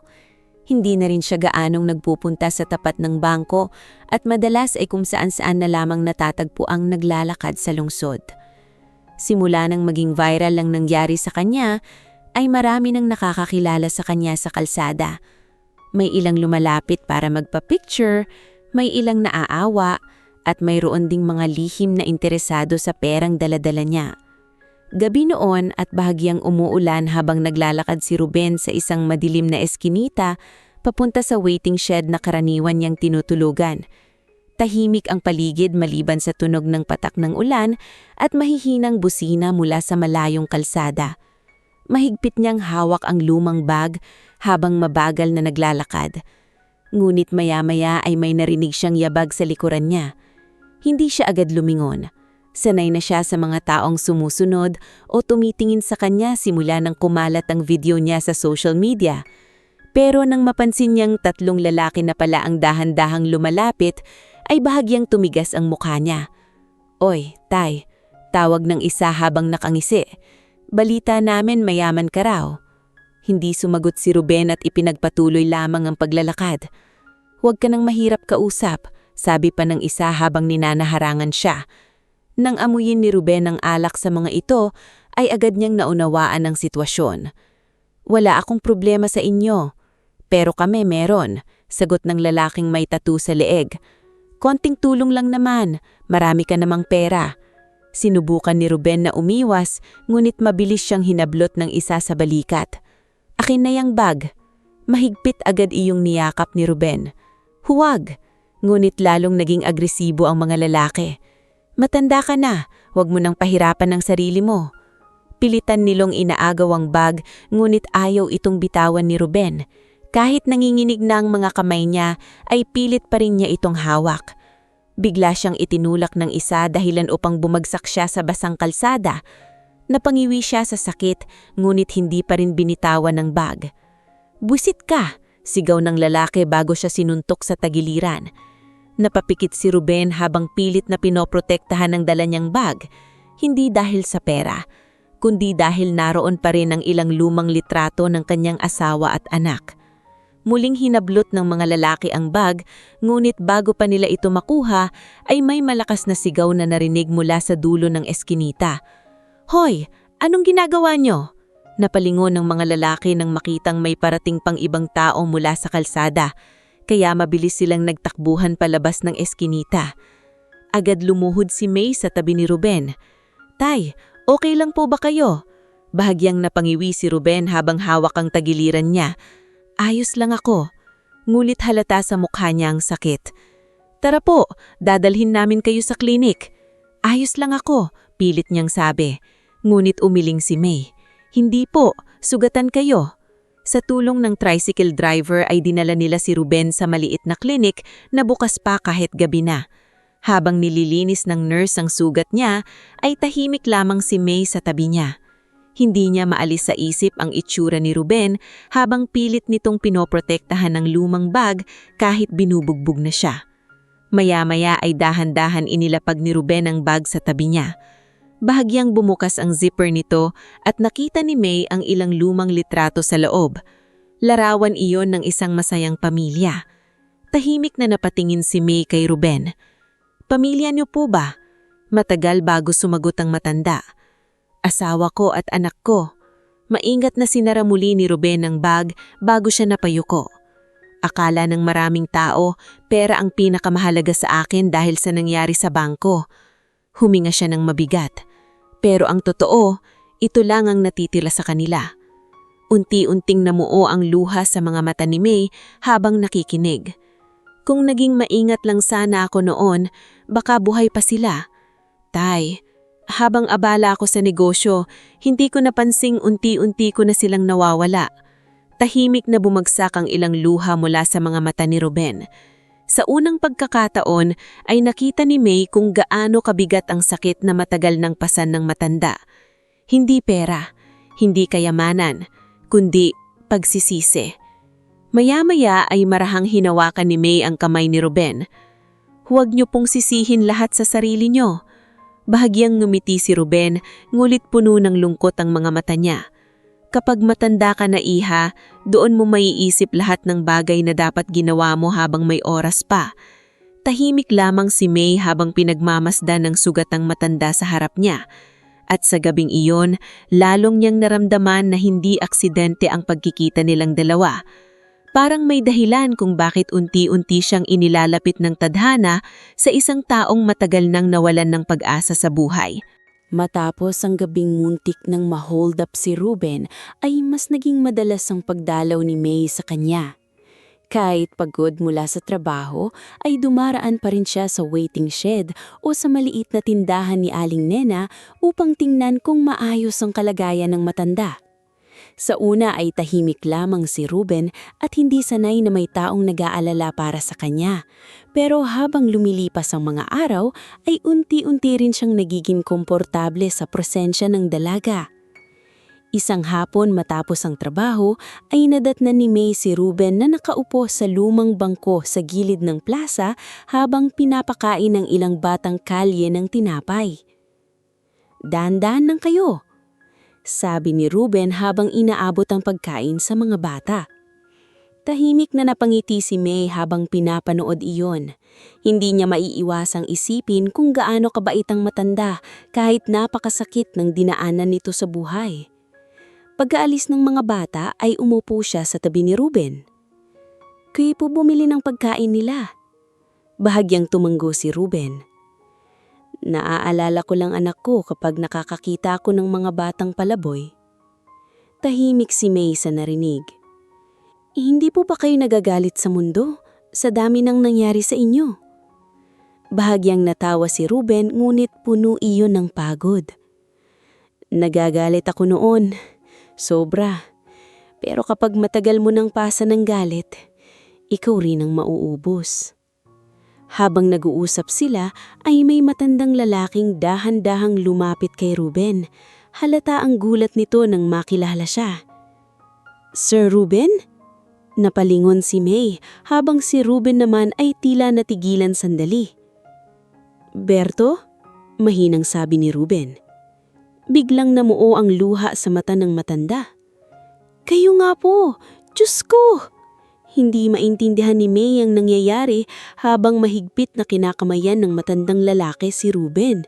Hindi na rin siya gaanong nagpupunta sa tapat ng bangko at madalas ay kung saan-saan na lamang natatagpo ang naglalakad sa lungsod. Simula nang maging viral lang nangyari sa kanya, ay marami nang nakakakilala sa kanya sa kalsada. May ilang lumalapit para magpa-picture, may ilang naaawa, at mayroon ding mga lihim na interesado sa perang daladala niya. Gabi noon at bahagyang umuulan habang naglalakad si Ruben sa isang madilim na eskinita papunta sa waiting shed na karaniwan niyang tinutulugan. Tahimik ang paligid maliban sa tunog ng patak ng ulan at mahihinang busina mula sa malayong kalsada. Mahigpit niyang hawak ang lumang bag habang mabagal na naglalakad. Ngunit maya-maya ay may narinig siyang yabag sa likuran niya. Hindi siya agad lumingon. Sanay na siya sa mga taong sumusunod o tumitingin sa kanya simula nang kumalat ang video niya sa social media. Pero nang mapansin niyang tatlong lalaki na pala ang dahan-dahang lumalapit, ay bahagyang tumigas ang mukha niya. "Oy, tay," tawag ng isa habang nakangisi. "Balita namin mayaman ka raw." Hindi sumagot si Ruben at ipinagpatuloy lamang ang paglalakad. "Huwag ka nang mahirap kausap," sabi pa ng isa habang ninanaharangan siya. Nang amuyin ni Ruben ang alak sa mga ito, ay agad niyang naunawaan ang sitwasyon. "Wala akong problema sa inyo. Pero kami meron," sagot ng lalaking may tattoo sa leeg. "Konting tulong lang naman, marami ka namang pera." Sinubukan ni Ruben na umiwas, ngunit mabilis siyang hinablot ng isa sa balikat. "Akin na yang bag." Mahigpit agad iyong niyakap ni Ruben. "Huwag." Ngunit lalong naging agresibo ang mga lalaki. "Matanda ka na, huwag mo nang pahirapan ng sarili mo." Pilitan nilong inaagaw ang bag, ngunit ayaw itong bitawan ni Ruben. Kahit nanginginig na ang mga kamay niya, ay pilit pa rin niya itong hawak. Bigla siyang itinulak ng isa dahilan upang bumagsak siya sa basang kalsada. Napangiwi siya sa sakit, ngunit hindi pa rin binitawan ng bag. "Buwisit ka!" sigaw ng lalaki bago siya sinuntok sa tagiliran. Napapikit si Ruben habang pilit na pinoprotektahan ng dala niyang bag, hindi dahil sa pera, kundi dahil naroon pa rin ang ilang lumang litrato ng kanyang asawa at anak. Muling hinablot ng mga lalaki ang bag, ngunit bago pa nila ito makuha ay may malakas na sigaw na narinig mula sa dulo ng eskinita. "Hoy, anong ginagawa niyo?" Napalingon ng mga lalaki nang makitang may parating pang ibang tao mula sa kalsada. kaya mabilis silang nagtakbuhan palabas ng eskinita. Agad lumuhod si May sa tabi ni Ruben. "Tay, okay lang po ba kayo?" Bahagyang napangiwi si Ruben habang hawak ang tagiliran niya. "Ayos lang ako." Ngulit halata sa mukha niya ang sakit. "Tara po, dadalhin namin kayo sa klinik." "Ayos lang ako," pilit niyang sabi. Ngunit umiling si May. "Hindi po, sugatan kayo." Sa tulong ng tricycle driver ay dinala nila si Ruben sa maliit na klinik na bukas pa kahit gabi na. Habang nililinis ng nurse ang sugat niya, ay tahimik lamang si May sa tabi niya. Hindi niya maalis sa isip ang itsura ni Ruben habang pilit nitong pinoprotektahan ng lumang bag kahit binubugbog na siya. Maya-maya ay dahan-dahan inilapag ni Ruben ang bag sa tabi niya. Bahagyang bumukas ang zipper nito at nakita ni May ang ilang lumang litrato sa loob. Larawan iyon ng isang masayang pamilya. Tahimik na napatingin si May kay Ruben. "Pamilya niyo po ba?" Matagal bago sumagot ang matanda. "Asawa ko at anak ko." Maingat na sinara muli ni Ruben ang bag bago siya napayuko. "Akala ng maraming tao, pera ang pinakamahalaga sa akin dahil sa nangyari sa bangko." Huminga siya ng mabigat. Pero ang totoo, ito lang ang natitira sa kanila. Unti-unting namuo ang luha sa mga mata ni May habang nakikinig. "Kung naging maingat lang sana ako noon, baka buhay pa sila." "Tay, habang abala ako sa negosyo, hindi ko napansing unti-unti ko na silang nawawala." Tahimik na bumagsak ang ilang luha mula sa mga mata ni Ruben. Sa unang pagkakataon ay nakita ni May kung gaano kabigat ang sakit na matagal nang pasan ng matanda. Hindi pera, hindi kayamanan, kundi pagsisisi. Maya-maya ay marahang hinawakan ni May ang kamay ni Ruben. "Huwag niyo pong sisihin lahat sa sarili niyo." Bahagyang ngumiti si Ruben, ngulit puno ng lungkot ang mga mata niya. "Kapag matanda ka na, iha, doon mo maiisip lahat ng bagay na dapat ginawa mo habang may oras pa." Tahimik lamang si May habang pinagmamasdan ng sugatang matanda sa harap niya. At sa gabing iyon, lalong niyang naramdaman na hindi aksidente ang pagkikita nilang dalawa. Parang may dahilan kung bakit unti-unti siyang inilalapit ng tadhana sa isang taong matagal nang nawalan ng pag-asa sa buhay. Matapos ang gabing muntik nang ma-hold up si Ruben, ay mas naging madalas ang pagdalaw ni May sa kanya. Kahit pagod mula sa trabaho, ay dumaraan pa rin siya sa waiting shed o sa maliit na tindahan ni Aling Nena upang tingnan kung maayos ang kalagayan ng matanda. Sa una ay tahimik lamang si Ruben at hindi sanay na may taong nag-aalala para sa kanya. Pero habang lumilipas ang mga araw, ay unti-unti rin siyang nagiging komportable sa presensya ng dalaga. Isang hapon matapos ang trabaho, ay nadatnan ni May si Ruben na nakaupo sa lumang bangko sa gilid ng plaza habang pinapakain ng ilang batang kalye ng tinapay. "Dahan-dahan lang kayo," sabi ni Ruben habang inaabot ang pagkain sa mga bata. Tahimik na napangiti si May habang pinapanood iyon. Hindi niya maiiwasang isipin kung gaano kabait ang matanda kahit napakasakit ng dinaanan nito sa buhay. Pagkaalis ng mga bata ay umupo siya sa tabi ni Ruben. "Kayo po bumili ng pagkain nila." Bahagyang tumanggo si Ruben. "Naaalala ko lang anak ko kapag nakakakita ako ng mga batang palaboy." Tahimik si May sa narinig. "Hindi po ba kayo nagagalit sa mundo sa dami ng nangyari sa inyo?" Bahagyang natawa si Ruben ngunit puno iyon ng pagod. "Nagagalit ako noon, sobra. Pero kapag matagal mo nang pasa ng galit, ikaw rin ang mauubos." Habang nag-uusap sila ay may matandang lalaking dahan-dahang lumapit kay Ruben. Halata ang gulat nito nang makilala siya. "Sir Ruben?" Napalingon si May habang si Ruben naman ay tila natigilan sandali. "Berto?" Mahinang sabi ni Ruben. Biglang namuo ang luha sa mata ng matanda. "Kayo nga po! Diyos ko!" Hindi maintindihan ni May ang nangyayari habang mahigpit na kinakamayan ng matandang lalaki si Ruben.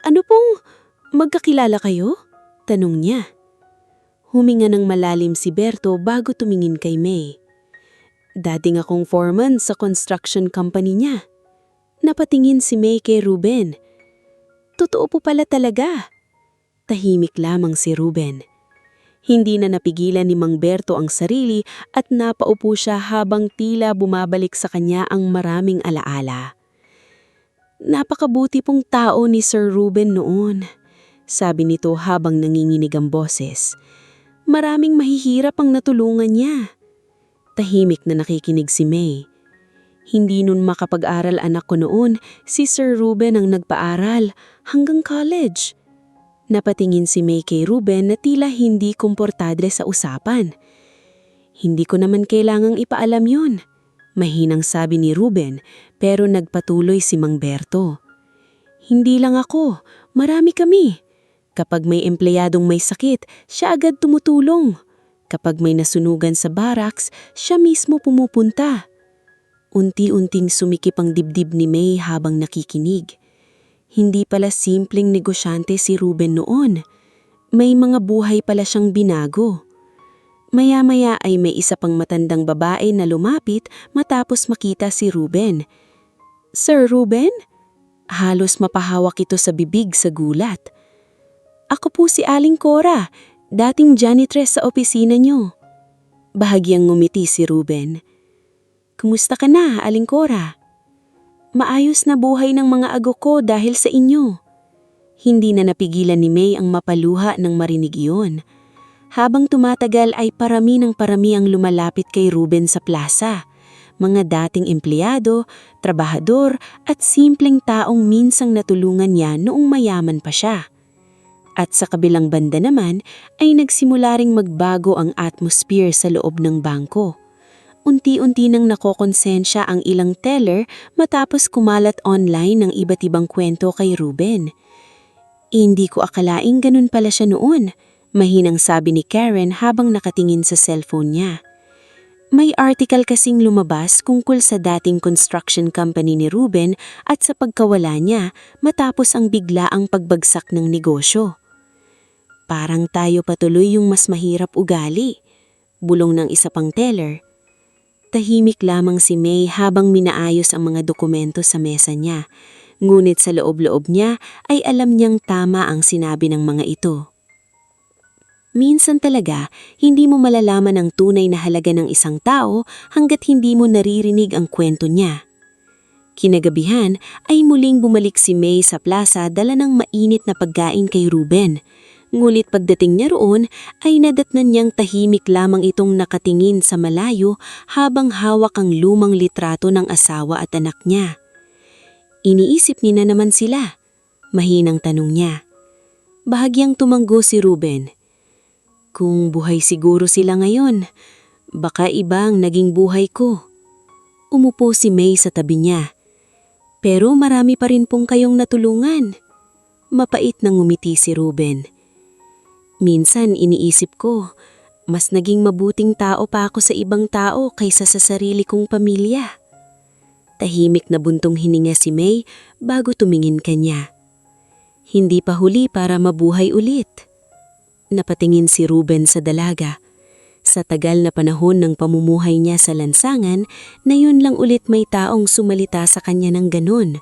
"Ano pong magkakilala kayo?" tanong niya. Huminga ng malalim si Berto bago tumingin kay May. Dating akong foreman sa construction company niya. Napatingin si May kay Ruben. Totoo po pala talaga. Tahimik lamang si Ruben. Hindi na napigilan ni Mang Berto ang sarili at napaupo siya habang tila bumabalik sa kanya ang maraming alaala. Napakabuti pong tao ni Sir Ruben noon, sabi nito habang nanginginig ang boses. Maraming mahihirap ang natulungan niya. Tahimik na nakikinig si May. Hindi nun makapag-aral anak ko noon, si Sir Ruben ang nagpaaral hanggang college. Napatingin si May kay Ruben na tila hindi komportable sa usapan. Hindi ko naman kailangang ipaalam yun. Mahinang sabi ni Ruben, pero nagpatuloy si Mang Berto. Hindi lang ako, marami kami. Kapag may empleyadong may sakit, siya agad tumutulong. Kapag may nasunugan sa barracks, siya mismo pumupunta. Unti-unting sumikip ang dibdib ni May habang nakikinig. Hindi pala simpleng negosyante si Ruben noon. May mga buhay pala siyang binago. Maya-maya ay may isa pang matandang babae na lumapit matapos makita si Ruben. Sir Ruben? Halos mapahawak ito sa bibig sa gulat. Ako po si Aling Cora, dating janitress sa opisina niyo. Bahagyang ngumiti si Ruben. Kumusta ka na, Aling Cora? Maayos na buhay ng mga ago ko dahil sa inyo. Hindi na napigilan ni May ang mapaluha nang marinig iyon. Habang tumatagal ay parami ng parami ang lumalapit kay Ruben sa plaza. Mga dating empleyado, trabahador at simpleng taong minsang natulungan niya noong mayaman pa siya. At sa kabilang banda naman ay nagsimula ring magbago ang atmosphere sa loob ng bangko. Unti-unti nang nakokonsensya ang ilang teller matapos kumalat online ng iba't ibang kwento kay Ruben. Hindi ko akalaing ganun pala siya noon, mahinang sabi ni Karen habang nakatingin sa cellphone niya. May article kasing lumabas tungkol sa dating construction company ni Ruben at sa pagkawala niya matapos ang biglaang pagbagsak ng negosyo. Parang tayo patuloy yung mas mahirap ugali, bulong ng isa pang teller. Tahimik lamang si May habang minaayos ang mga dokumento sa mesa niya. Ngunit sa loob-loob niya ay alam niyang tama ang sinabi ng mga ito. Minsan talaga, hindi mo malalaman ang tunay na halaga ng isang tao hanggat hindi mo naririnig ang kwento niya. Kinagabihan ay muling bumalik si May sa plaza dala ng mainit na pagkain kay Ruben. Ngulit pagdating niya roon ay nadatnan niyang tahimik lamang itong nakatingin sa malayo habang hawak ang lumang litrato ng asawa at anak niya. Iniisip niya na naman sila. Mahinang tanong niya. Bahagyang tumanggo si Ruben. Kung buhay siguro sila ngayon, baka iba ang naging buhay ko. Umupo si May sa tabi niya. Pero marami pa rin pong kayong natulungan. Mapait na ngumiti si Ruben. Minsan iniisip ko, mas naging mabuting tao pa ako sa ibang tao kaysa sa sarili kong pamilya. Tahimik na buntong hininga si May bago tumingin kanya. Hindi pa huli para mabuhay ulit. Napatingin si Ruben sa dalaga. Sa tagal na panahon ng pamumuhay niya sa lansangan, na yun lang ulit may taong sumalita sa kanya ng ganun.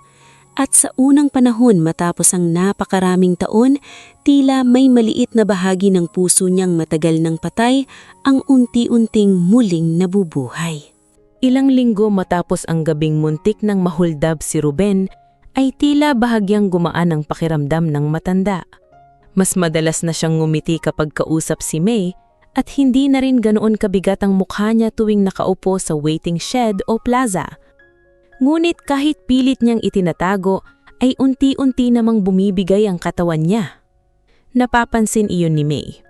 At sa unang panahon matapos ang napakaraming taon, tila may maliit na bahagi ng puso niyang matagal ng patay ang unti-unting muling nabubuhay. Ilang linggo matapos ang gabing muntik ng mahuldab si Ruben, ay tila bahagyang gumaan ang pakiramdam ng matanda. Mas madalas na siyang ngumiti kapag kausap si May at hindi na rin ganoon kabigat ang mukha niya tuwing nakaupo sa waiting shed o plaza. Ngunit kahit pilit niyang itinatago, ay unti-unti namang bumibigay ang katawan niya. Napapansin iyon ni May.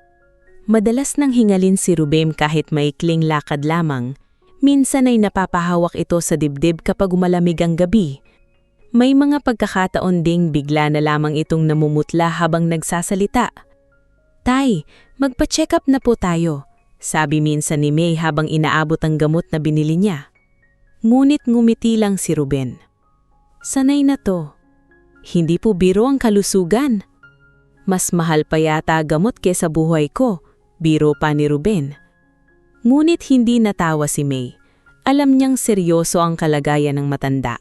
Madalas nang hingalin si Ruben kahit maikling lakad lamang. Minsan ay napapahawak ito sa dibdib kapag umalamig ang gabi. May mga pagkakataon ding bigla na lamang itong namumutla habang nagsasalita. Tay, magpa-check up na po tayo, sabi minsan ni May habang inaabot ang gamot na binili niya. Ngunit ngumiti lang si Ruben. Sanay na to. Hindi po biro ang kalusugan. Mas mahal pa yata gamot kesa buhay ko, biro pa ni Ruben. Ngunit hindi natawa si May. Alam niyang seryoso ang kalagayan ng matanda.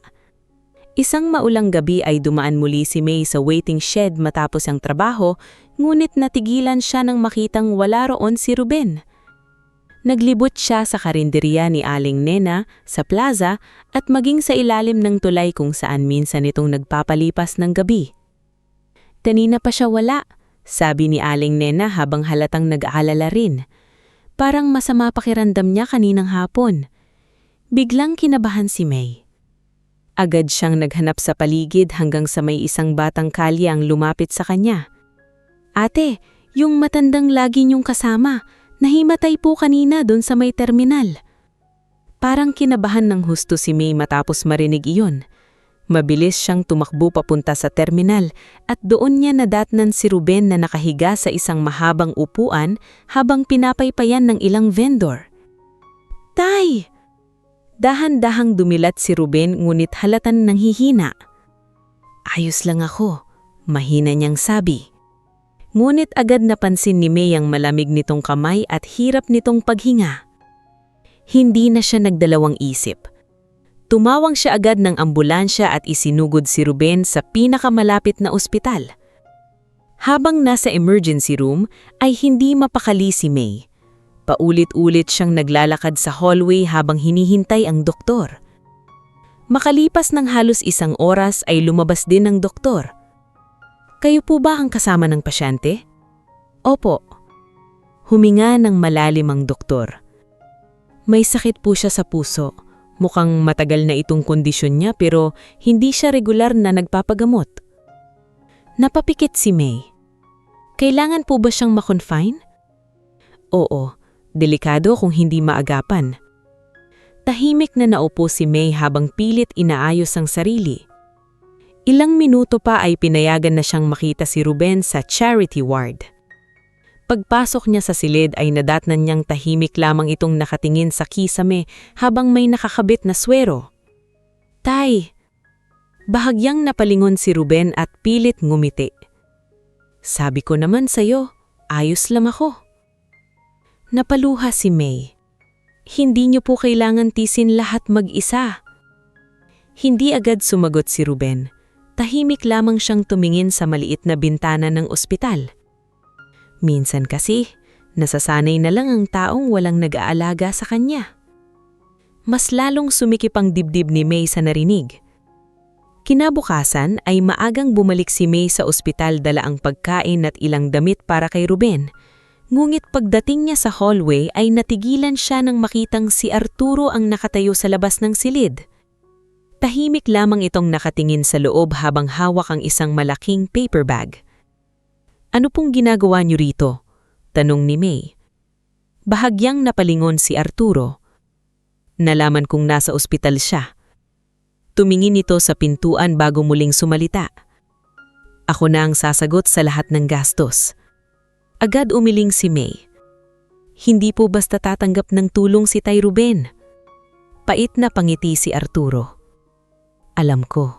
Isang maulang gabi ay dumaan muli si May sa waiting shed matapos ang trabaho, ngunit natigilan siya nang makitang wala roon si Ruben. Naglibot siya sa karinderya ni Aling Nena sa plaza at maging sa ilalim ng tulay kung saan minsan itong nagpapalipas ng gabi. Kanina pa siya wala, sabi ni Aling Nena habang halatang nag-aalala rin. Parang masama pakiramdam niya kaninang hapon. Biglang kinabahan si May. Agad siyang naghanap sa paligid hanggang sa may isang batang kalye ang lumapit sa kanya. Ate, yung matandang lagi niyong kasama, nahimatay po kanina doon sa may terminal. Parang kinabahan ng husto si May matapos marinig iyon. Mabilis siyang tumakbo papunta sa terminal at doon niya nadatnan si Ruben na nakahiga sa isang mahabang upuan habang pinapaypayan ng ilang vendor. Tay! Dahan-dahang dumilat si Ruben ngunit halatan nanghihina. Ayos lang ako, mahina niyang sabi. Ngunit agad napansin ni May ang malamig nitong kamay at hirap nitong paghinga. Hindi na siya nagdalawang isip. Tumawag siya agad ng ambulansya at isinugod si Ruben sa pinakamalapit na ospital. Habang nasa emergency room ay hindi mapakali si May. Paulit-ulit siyang naglalakad sa hallway habang hinihintay ang doktor. Makalipas ng halos 1 oras ay lumabas din ang doktor. Kayo po ba ang kasama ng pasyente? Opo. Huminga ng malalim ang doktor. May sakit po siya sa puso. Mukhang matagal na itong kondisyon niya pero hindi siya regular na nagpapagamot. Napapikit si May. Kailangan po ba siyang ma-confine? Oo. Delikado kung hindi maagapan. Tahimik na naupo si May habang pilit inaayos ang sarili. Ilang minuto pa ay pinayagan na siyang makita si Ruben sa charity ward. Pagpasok niya sa silid ay nadatnan niyang tahimik lamang itong nakatingin sa kisame habang may nakakabit na swero. Tay! Bahagyang napalingon si Ruben at pilit ngumiti. Sabi ko naman sa'yo, ayos lang ako. Napaluha si May. Hindi niyo po kailangan tisin lahat mag-isa. Hindi agad sumagot si Ruben. Tahimik lamang siyang tumingin sa maliit na bintana ng ospital. Minsan kasi, nasasanay na lang ang taong walang nag-aalaga sa kanya. Mas lalong sumikip ang dibdib ni May sa narinig. Kinabukasan ay maagang bumalik si May sa ospital dala ang pagkain at ilang damit para kay Ruben. Ngunit pagdating niya sa hallway ay natigilan siya nang makitang si Arturo ang nakatayo sa labas ng silid. Tahimik lamang itong nakatingin sa loob habang hawak ang isang malaking paper bag. Ano pong ginagawa niyo rito? Tanong ni May. Bahagyang napalingon si Arturo. Nalaman kong nasa ospital siya. Tumingin ito sa pintuan bago muling sumalita. Ako na ang sasagot sa lahat ng gastos. Agad umiling si May. Hindi po basta tatanggap ng tulong si Tay Ruben. Pait na pangiti si Arturo. Alam ko.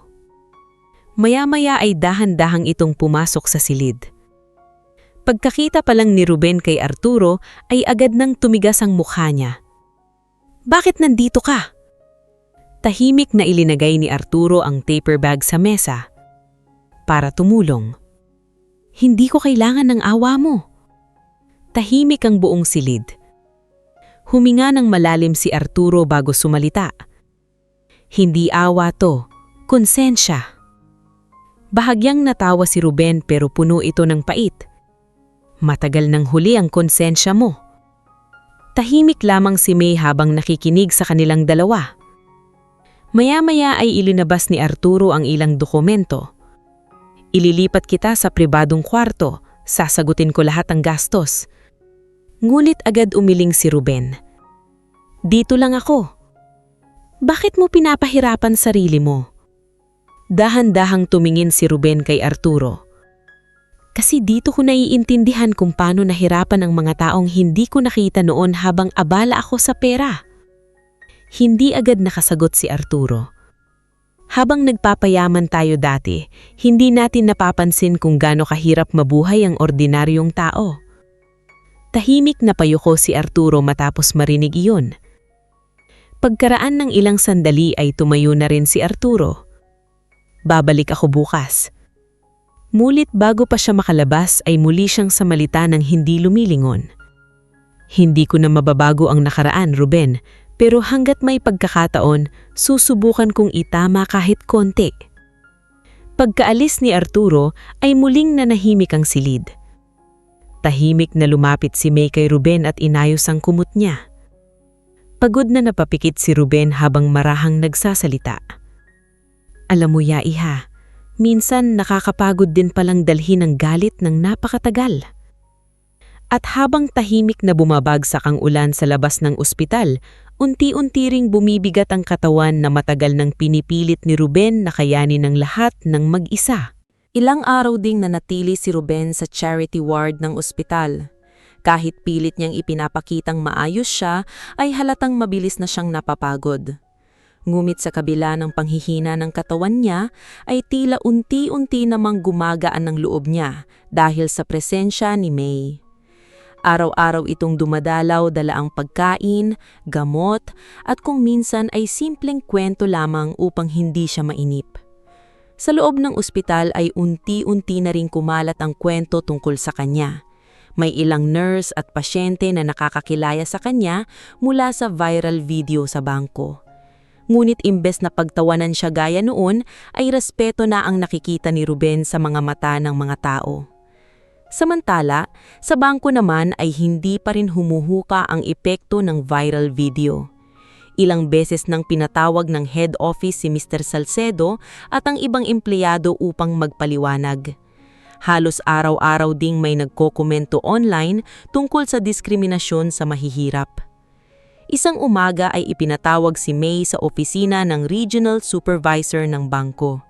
Maya-maya ay dahan-dahang itong pumasok sa silid. Pagkakita pa lang ni Ruben kay Arturo ay agad nang tumigas ang mukha niya. Bakit nandito ka? Tahimik na ilinagay ni Arturo ang paper bag sa mesa. Para tumulong. Hindi ko kailangan ng awa mo. Tahimik ang buong silid. Huminga ng malalim si Arturo bago sumalita. Hindi awa to, konsensya. Bahagyang natawa si Ruben pero puno ito ng pait. Matagal nang huli ang konsensya mo. Tahimik lamang si May habang nakikinig sa kanilang dalawa. Maya-maya ay ilinabas ni Arturo ang ilang dokumento. Ililipat kita sa pribadong kwarto, sasagutin ko lahat ng gastos. Ngunit agad umiling si Ruben. Dito lang ako. Bakit mo pinapahirapan sarili mo? Dahan-dahang tumingin si Ruben kay Arturo. Kasi dito ko naiintindihan kung paano nahirapan ang mga taong hindi ko nakita noon habang abala ako sa pera. Hindi agad nakasagot si Arturo. Habang nagpapayaman tayo dati, hindi natin napapansin kung gaano kahirap mabuhay ang ordinaryong tao. Tahimik na payuko si Arturo matapos marinig iyon. Pagkaraan ng ilang sandali ay tumayo na rin si Arturo. Babalik ako bukas. Mulit bago pa siya makalabas ay muli siyang samalita ng hindi lumilingon. Hindi ko na mababago ang nakaraan, Ruben, pero hanggat may pagkakataon, susubukan kong itama kahit konti. Pagkaalis ni Arturo ay muling nanahimik ang silid. Tahimik na lumapit si May kay Ruben at inayos ang kumot niya. Pagod na napapikit si Ruben habang marahang nagsasalita. Alam mo ya, iha, minsan nakakapagod din palang dalhin ang galit ng napakatagal. At habang tahimik na bumabagsak ang ulan sa labas ng ospital, unti-unti ring bumibigat ang katawan na matagal nang pinipilit ni Ruben na kayanin ng lahat ng mag-isa. Ilang araw ding nanatili si Ruben sa charity ward ng ospital. Kahit pilit niyang ipinapakitang maayos siya, ay halatang mabilis na siyang napapagod. Ngumit sa kabila ng panghihina ng katawan niya, ay tila unti-unti namang gumagaan ng loob niya dahil sa presensya ni May. Araw-araw itong dumadalaw, dala ang pagkain, gamot, at kung minsan ay simpleng kwento lamang upang hindi siya mainip. Sa loob ng ospital ay unti-unti na ring kumalat ang kwento tungkol sa kanya. May ilang nurse at pasyente na nakakakilaya sa kanya mula sa viral video sa bangko. Ngunit imbes na pagtawanan siya gaya noon, ay respeto na ang nakikita ni Ruben sa mga mata ng mga tao. Samantala, sa bangko naman ay hindi pa rin humuhupa ang epekto ng viral video. Ilang beses nang pinatawag ng head office si Mr. Salcedo at ang ibang empleyado upang magpaliwanag. Halos araw-araw ding may nagkokomento online tungkol sa diskriminasyon sa mahihirap. Isang umaga ay ipinatawag si May sa opisina ng regional supervisor ng bangko.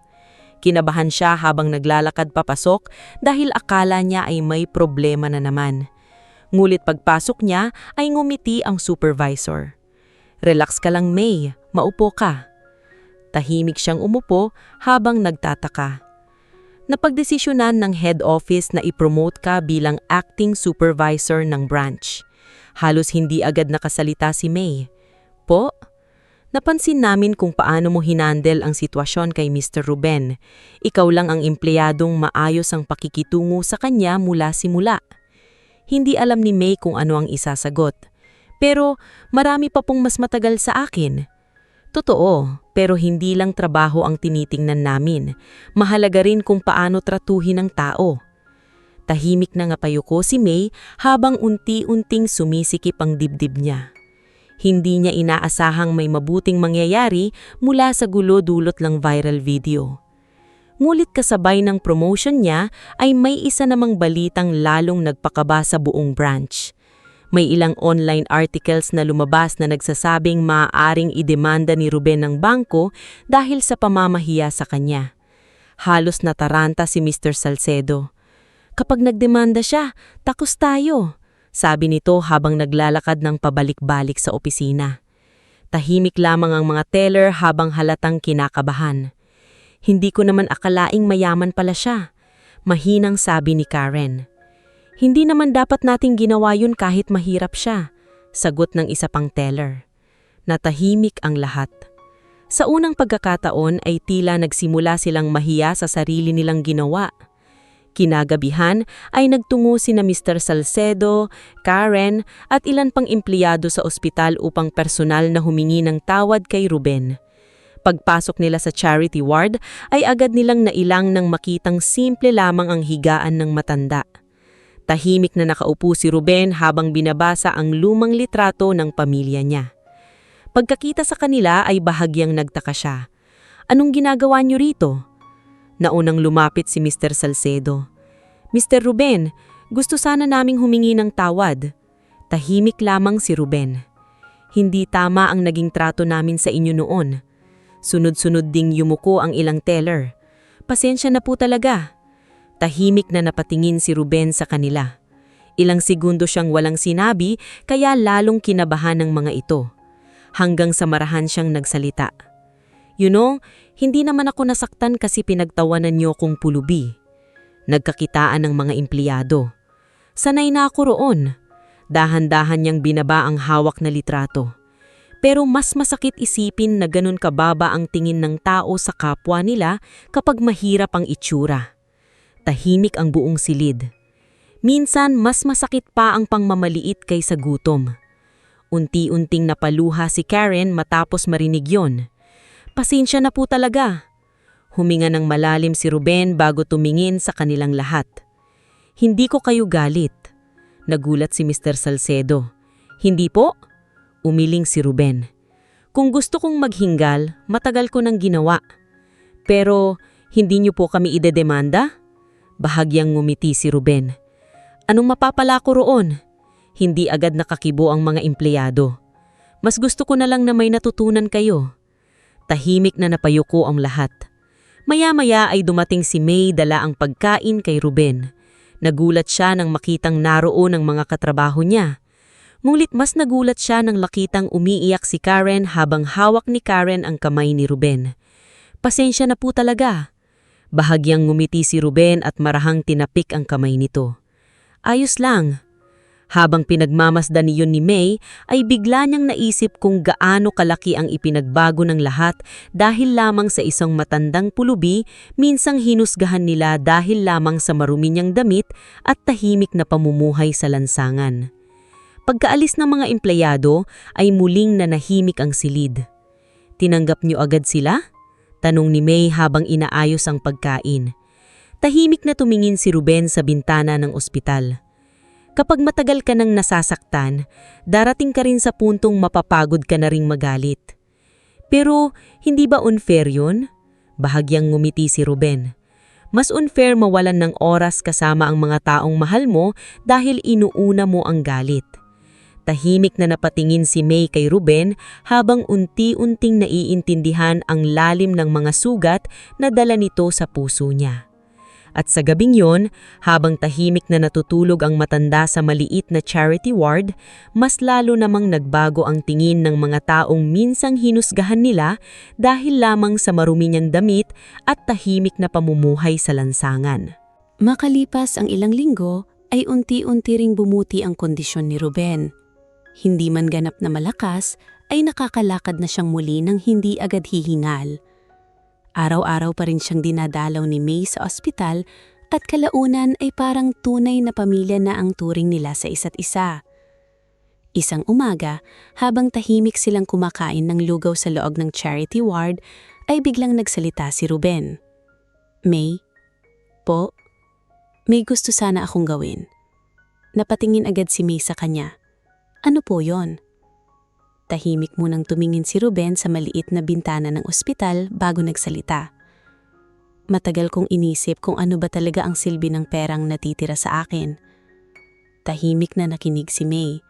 Kinabahan siya habang naglalakad papasok dahil akala niya ay may problema na naman. Ngulit pagpasok niya ay ngumiti ang supervisor. Relax ka lang, May, maupo ka. Tahimik siyang umupo habang nagtataka. Napagdesisyonan ng head office na ipromote ka bilang acting supervisor ng branch. Halos hindi agad nakasalita si May. Po? Napansin namin kung paano mo hinandle ang sitwasyon kay Mr. Ruben. Ikaw lang ang empleyadong maayos ang pakikitungo sa kanya mula simula. Hindi alam ni May kung ano ang isasagot. Pero marami pa pong mas matagal sa akin. Totoo, pero hindi lang trabaho ang tinitingnan namin. Mahalaga rin kung paano tratuhin ang tao. Tahimik na ngapayuko si May habang unti-unting sumisikip ang dibdib niya. Hindi niya inaasahang may mabuting mangyayari mula sa gulo dulot ng viral video. Ngulit kasabay ng promotion niya ay may isa namang balitang lalong nagpakaba sa buong branch. May ilang online articles na lumabas na nagsasabing maaaring idemanda ni Ruben ng bangko dahil sa pamamahiya sa kanya. Halos nataranta si Mr. Salcedo. Kapag nagdemanda siya, takos tayo. Sabi nito habang naglalakad ng pabalik-balik sa opisina. Tahimik lamang ang mga teller habang halatang kinakabahan. Hindi ko naman akalaing mayaman pala siya. Mahinang sabi ni Karen. Hindi naman dapat nating ginawa yun kahit mahirap siya. Sagot ng isa pang teller. Natahimik ang lahat. Sa unang pagkakataon ay tila nagsimula silang mahiya sa sarili nilang ginawa. Kinagabihan ay nagtungo sina Mr. Salcedo, Karen at ilan pang empleyado sa ospital upang personal na humingi ng tawad kay Ruben. Pagpasok nila sa charity ward ay agad nilang nailang nang makitang simple lamang ang higaan ng matanda. Tahimik na nakaupo si Ruben habang binabasa ang lumang litrato ng pamilya niya. Pagkakita sa kanila ay bahagyang nagtaka siya. Anong ginagawa niyo rito? Naunang lumapit si Mr. Salcedo. Mr. Ruben, gusto sana naming humingi ng tawad. Tahimik lamang si Ruben. Hindi tama ang naging trato namin sa inyo noon. Sunod-sunod ding yumuko ang ilang teller. Pasensya na po talaga. Tahimik na napatingin si Ruben sa kanila. Ilang segundo siyang walang sinabi kaya lalong kinabahan ng mga ito. Hanggang sa marahan siyang nagsalita. You know, hindi naman ako nasaktan kasi pinagtawanan niyo kong pulubi. Nagkakitaan ng mga empleyado. Sanay na ako roon. Dahan-dahan niyang binaba ang hawak na litrato. Pero mas masakit isipin na ganun kababa ang tingin ng tao sa kapwa nila kapag mahirap ang itsura. Tahimik ang buong silid. Minsan mas masakit pa ang pangmamaliit kaysa gutom. Unti-unting napaluha si Karen matapos marinig yon. Pasensya na po talaga. Huminga ng malalim si Ruben bago tumingin sa kanilang lahat. Hindi ko kayo galit. Nagulat si Mr. Salcedo. Hindi po? Umiling si Ruben. Kung gusto kong maghinggal, matagal ko nang ginawa. Pero hindi niyo po kami idedemanda? Bahagyang ngumiti si Ruben. Anong mapapala ko roon? Hindi agad nakakibo ang mga empleyado. Mas gusto ko na lang na may natutunan kayo. Tahimik na napayuko ang lahat. Maya-maya ay dumating si May dala ang pagkain kay Ruben. Nagulat siya nang makitang naroon ang mga katrabaho niya. Ngunit mas nagulat siya nang nakitang umiiyak si Karen habang hawak ni Karen ang kamay ni Ruben. Pasensya na po talaga. Bahagyang ngumiti si Ruben at marahang tinapik ang kamay nito. Ayos lang. Habang pinagmamasdan niyon ni May, ay bigla niyang naisip kung gaano kalaki ang ipinagbago ng lahat dahil lamang sa isang matandang pulubi, minsang hinusgahan nila dahil lamang sa marumi niyang damit at tahimik na pamumuhay sa lansangan. Pagkaalis ng mga empleyado ay muling nanahimik ang silid. Tinanggap niyo agad sila? Tanong ni May habang inaayos ang pagkain. Tahimik na tumingin si Ruben sa bintana ng ospital. Kapag matagal ka nang nasasaktan, darating ka rin sa puntong mapapagod ka na ring magalit. Pero hindi ba unfair yun? Bahagyang ngumiti si Ruben. Mas unfair mawalan ng oras kasama ang mga taong mahal mo dahil inuuna mo ang galit. Tahimik na napatingin si May kay Ruben habang unti-unting naiintindihan ang lalim ng mga sugat na dala nito sa puso niya. At sa gabing yon, habang tahimik na natutulog ang matanda sa maliit na charity ward, mas lalo namang nagbago ang tingin ng mga taong minsang hinusgahan nila dahil lamang sa marumi niyang damit at tahimik na pamumuhay sa lansangan. Makalipas ang ilang linggo, ay unti-unti ring bumuti ang kondisyon ni Ruben. Hindi man ganap na malakas, ay nakakalakad na siyang muli nang hindi agad hihingal. Araw-araw pa rin siyang dinadalaw ni May sa ospital at kalaunan ay parang tunay na pamilya na ang turing nila sa isa't isa. Isang umaga, habang tahimik silang kumakain ng lugaw sa loob ng charity ward, ay biglang nagsalita si Ruben. May, po, may gusto sana akong gawin. Napatingin agad si May sa kanya. Ano po yon? Tahimik munang tumingin si Ruben sa maliit na bintana ng ospital bago nagsalita. Matagal kong inisip kung ano ba talaga ang silbi ng perang natitira sa akin. Tahimik na nakinig si May.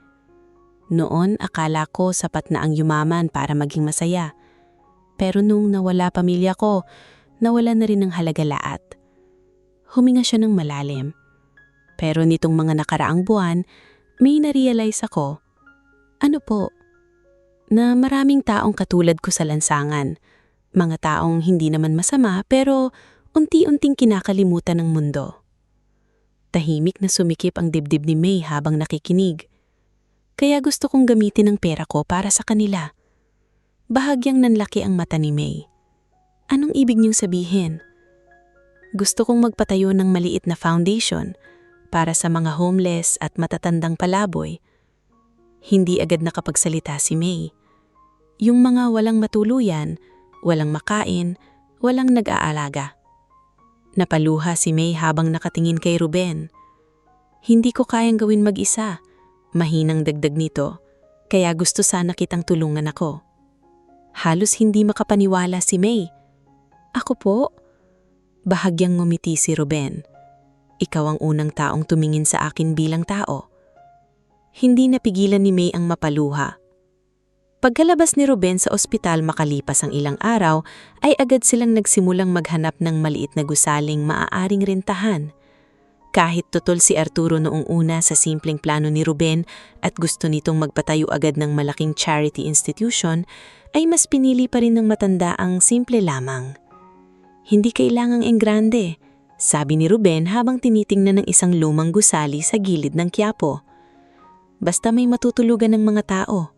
Noon akala ko sapat na ang yumaman para maging masaya. Pero nung nawala pamilya ko, nawala na rin ng halaga lahat. Huminga siya ng malalim. Pero nitong mga nakaraang buwan, may na-realize ako. Ano po? Na maraming taong katulad ko sa lansangan. Mga taong hindi naman masama pero unti-unting kinakalimutan ng mundo. Tahimik na sumikip ang dibdib ni May habang nakikinig. Kaya gusto kong gamitin ang pera ko para sa kanila. Bahagyang nanlaki ang mata ni May. Anong ibig niyong sabihin? Gusto kong magpatayo ng maliit na foundation para sa mga homeless at matatandang palaboy. Hindi agad nakapagsalita si May. Yung mga walang matuluyan, walang makain, walang nag-aalaga. Napaluha si May habang nakatingin kay Ruben. Hindi ko kayang gawin mag-isa. Mahinang dagdag nito, kaya gusto sana kitang tulungan ako. Halos hindi makapaniwala si May. Ako po? Bahagyang ngumiti si Ruben. Ikaw ang unang taong tumingin sa akin bilang tao. Hindi napigilan ni May ang mapaluha. Pagkalabas ni Ruben sa ospital makalipas ang ilang araw, ay agad silang nagsimulang maghanap ng maliit na gusaling maaaring rentahan. Kahit tutol si Arturo noong una sa simpleng plano ni Ruben at gusto nitong magpatayo agad ng malaking charity institution, ay mas pinili pa rin ng matanda ang simple lamang. Hindi kailangang enggrande, sabi ni Ruben habang tinitingnan ng isang lumang gusali sa gilid ng Quiapo. Basta may matutulugan ng mga tao.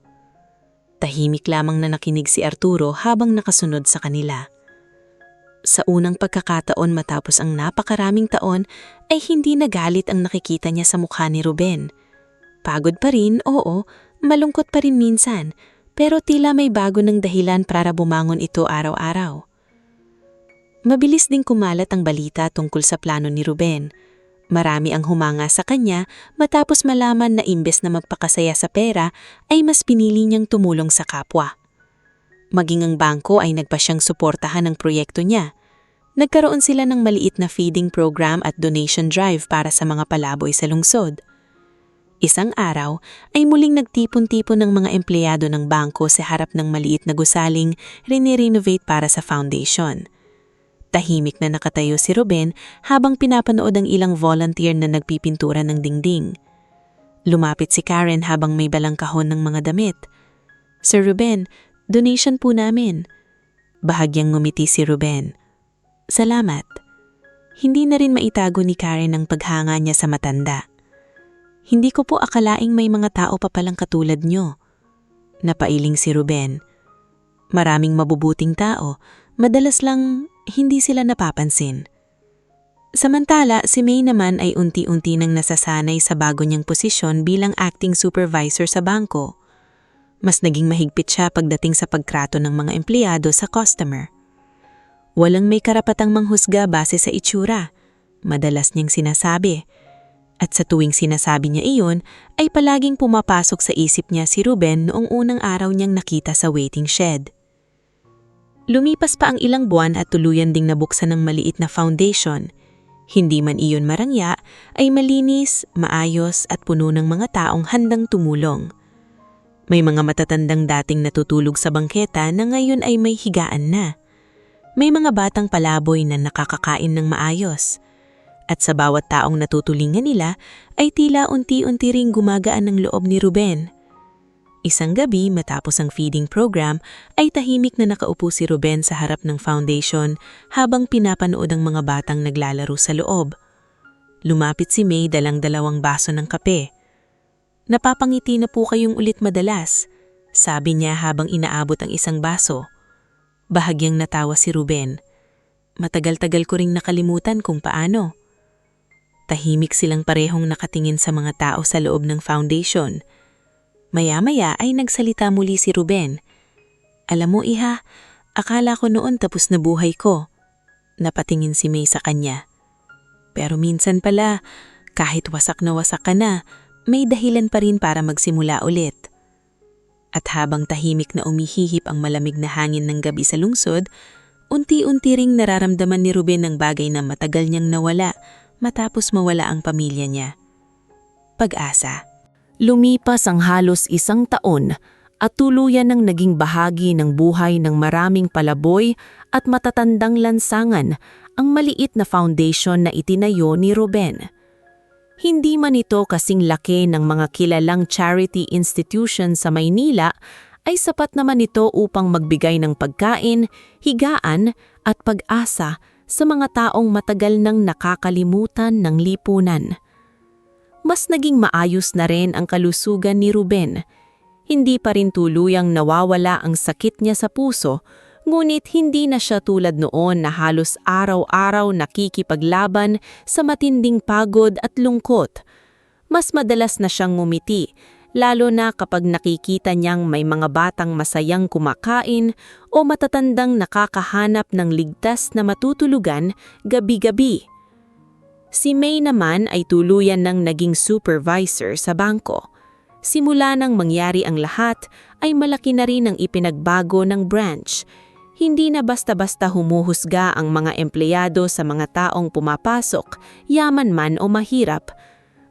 Tahimik lamang na nakinig si Arturo habang nakasunod sa kanila. Sa unang pagkakataon matapos ang napakaraming taon ay hindi nagalit ang nakikita niya sa mukha ni Ruben. Pagod pa rin, oo, malungkot pa rin minsan, pero tila may bago ng dahilan para bumangon ito araw-araw. Mabilis ding kumalat ang balita tungkol sa plano ni Ruben. Marami ang humanga sa kanya matapos malaman na imbes na magpakasaya sa pera ay mas pinili niyang tumulong sa kapwa. Maging ang bangko ay nagpa siyang suportahan ng proyekto niya. Nagkaroon sila ng maliit na feeding program at donation drive para sa mga palaboy sa lungsod. Isang araw ay muling nagtipon-tipon ng mga empleyado ng bangko sa harap ng maliit na gusaling rinirenovate para sa foundation. Tahimik na nakatayo si Ruben habang pinapanood ang ilang volunteer na nagpipintura ng dingding. Lumapit si Karen habang may balang kahon ng mga damit. "Sir Ruben, donation po namin." Bahagyang ngumiti si Ruben. "Salamat." Hindi na rin maitago ni Karen ang paghanga niya sa matanda. "Hindi ko po akalaing may mga tao pa palang katulad nyo." Napailing si Ruben. Maraming mabubuting tao, madalas lang hindi sila napapansin. Samantala, si May naman ay unti-unti nang nasasanay sa bago niyang posisyon bilang acting supervisor sa bangko. Mas naging mahigpit siya pagdating sa pagtrato ng mga empleyado sa customer. Walang may karapatang manghusga base sa itsura, madalas niyang sinasabi. At sa tuwing sinasabi niya iyon, ay palaging pumapasok sa isip niya si Ruben noong unang araw niyang nakita sa waiting shed. Lumipas pa ang ilang buwan at tuluyan ding nabuksan ng maliit na foundation. Hindi man iyon marangya, ay malinis, maayos at puno ng mga taong handang tumulong. May mga matatandang dating natutulog sa bangketa na ngayon ay may higaan na. May mga batang palaboy na nakakakain ng maayos. At sa bawat taong natutulingan nila ay tila unti-unti ring gumagaan ng loob ni Ruben. Isang gabi matapos ang feeding program ay tahimik na nakaupo si Ruben sa harap ng foundation habang pinapanood ang mga batang naglalaro sa loob. Lumapit si May dalang dalawang baso ng kape. "Napapangiti na po kayong ulit madalas," sabi niya habang inaabot ang isang baso. Bahagyang natawa si Ruben. "Matagal-tagal ko ring nakalimutan kung paano." Tahimik silang parehong nakatingin sa mga tao sa loob ng foundation. Maya-maya ay nagsalita muli si Ruben. "Alam mo iha, akala ko noon tapos na buhay ko." Napatingin si May sa kanya. "Pero minsan pala, kahit wasak na wasak ka na, may dahilan pa rin para magsimula ulit." At habang tahimik na umihihip ang malamig na hangin ng gabi sa lungsod, unti-unti ring nararamdaman ni Ruben ang bagay na matagal niyang nawala matapos mawala ang pamilya niya. Pag-asa. Lumipas ang halos 1 taon at tuluyan ng naging bahagi ng buhay ng maraming palaboy at matatandang lansangan ang maliit na foundation na itinayo ni Ruben. Hindi man ito kasing laki ng mga kilalang charity institution sa Maynila, ay sapat naman ito upang magbigay ng pagkain, higaan at pag-asa sa mga taong matagal nang nakakalimutan ng lipunan. Mas naging maayos na rin ang kalusugan ni Ruben. Hindi pa rin tuluyang nawawala ang sakit niya sa puso, ngunit hindi na siya tulad noon na halos araw-araw nakikipaglaban sa matinding pagod at lungkot. Mas madalas na siyang ngumiti, lalo na kapag nakikita niyang may mga batang masayang kumakain o matatandang nakakahanap ng ligtas na matutulugan gabi-gabi. Si May naman ay tuluyan ng naging supervisor sa bangko. Simula nang mangyari ang lahat, ay malaki na rin ang ipinagbago ng branch. Hindi na basta-basta humuhusga ang mga empleyado sa mga taong pumapasok, yaman man o mahirap.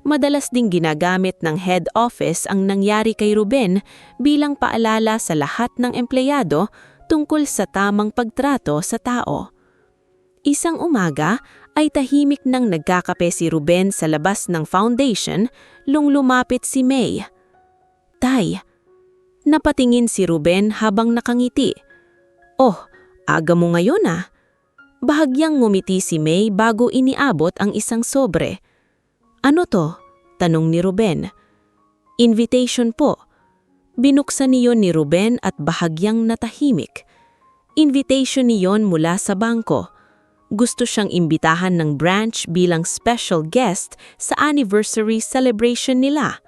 Madalas ding ginagamit ng head office ang nangyari kay Ruben bilang paalala sa lahat ng empleyado tungkol sa tamang pagtrato sa tao. Isang umaga ay tahimik nang nagkakape si Ruben sa labas ng foundation nung lumapit si May. "Tay." Napatingin si Ruben habang nakangiti. "Oh, aga mo ngayon ah." Bahagyang ngumiti si May bago iniabot ang isang sobre. "Ano to?" tanong ni Ruben. "Invitation po." Binuksan niyon ni Ruben at bahagyang natahimik. Invitation niyon mula sa bangko. Gusto siyang imbitahan ng branch bilang special guest sa anniversary celebration nila.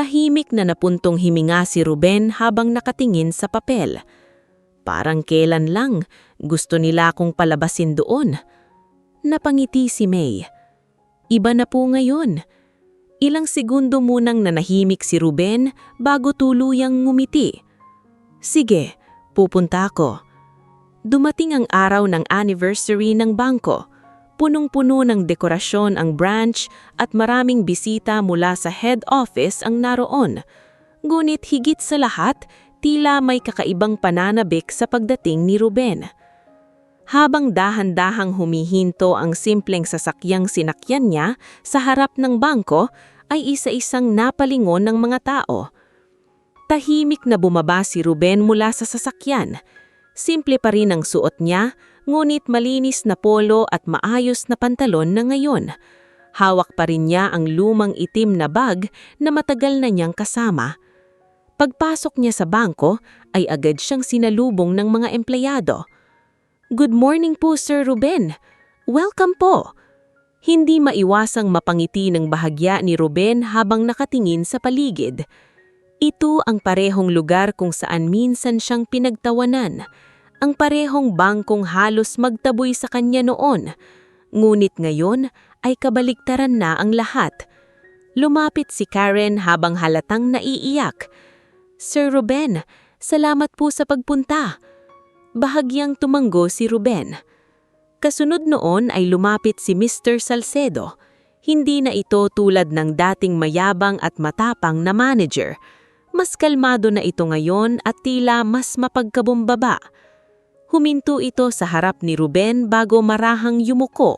Tahimik na napuntong himinga si Ruben habang nakatingin sa papel. Parang kailan lang gusto nila akong palabasin doon. Napangiti si May. Iba na po ngayon. Ilang segundo munang nanahimik si Ruben bago tuluyang ngumiti. Sige, pupunta ako. Dumating ang araw ng anniversary ng bangko. Punong-puno ng dekorasyon ang branch at maraming bisita mula sa head office ang naroon. Ngunit higit sa lahat, tila may kakaibang pananabik sa pagdating ni Ruben. Habang dahan-dahang humihinto ang simpleng sasakyang sinakyan niya sa harap ng bangko, ay isa-isang napalingon ng mga tao. Tahimik na bumaba si Ruben mula sa sasakyan. Simple pa rin ang suot niya, ngunit malinis na polo at maayos na pantalon na ngayon. Hawak pa rin niya ang lumang itim na bag na matagal na niyang kasama. Pagpasok niya sa bangko, ay agad siyang sinalubong ng mga empleyado. "Good morning po, Sir Ruben. Welcome po." Hindi maiwasang mapangiti ng bahagya ni Ruben habang nakatingin sa paligid. Ito ang parehong lugar kung saan minsan siyang pinagtawanan. Ang parehong bangkong halos magtaboy sa kanya noon. Ngunit ngayon ay kabaligtaran na ang lahat. Lumapit si Karen habang halatang naiiyak. "Sir Ruben, salamat po sa pagpunta." Bahagyang tumanggo si Ruben. Kasunod noon ay lumapit si Mr. Salcedo. Hindi na ito tulad ng dating mayabang at matapang na manager. Mas kalmado na ito ngayon at tila mas mapagkabumbaba. Huminto ito sa harap ni Ruben bago marahang yumuko.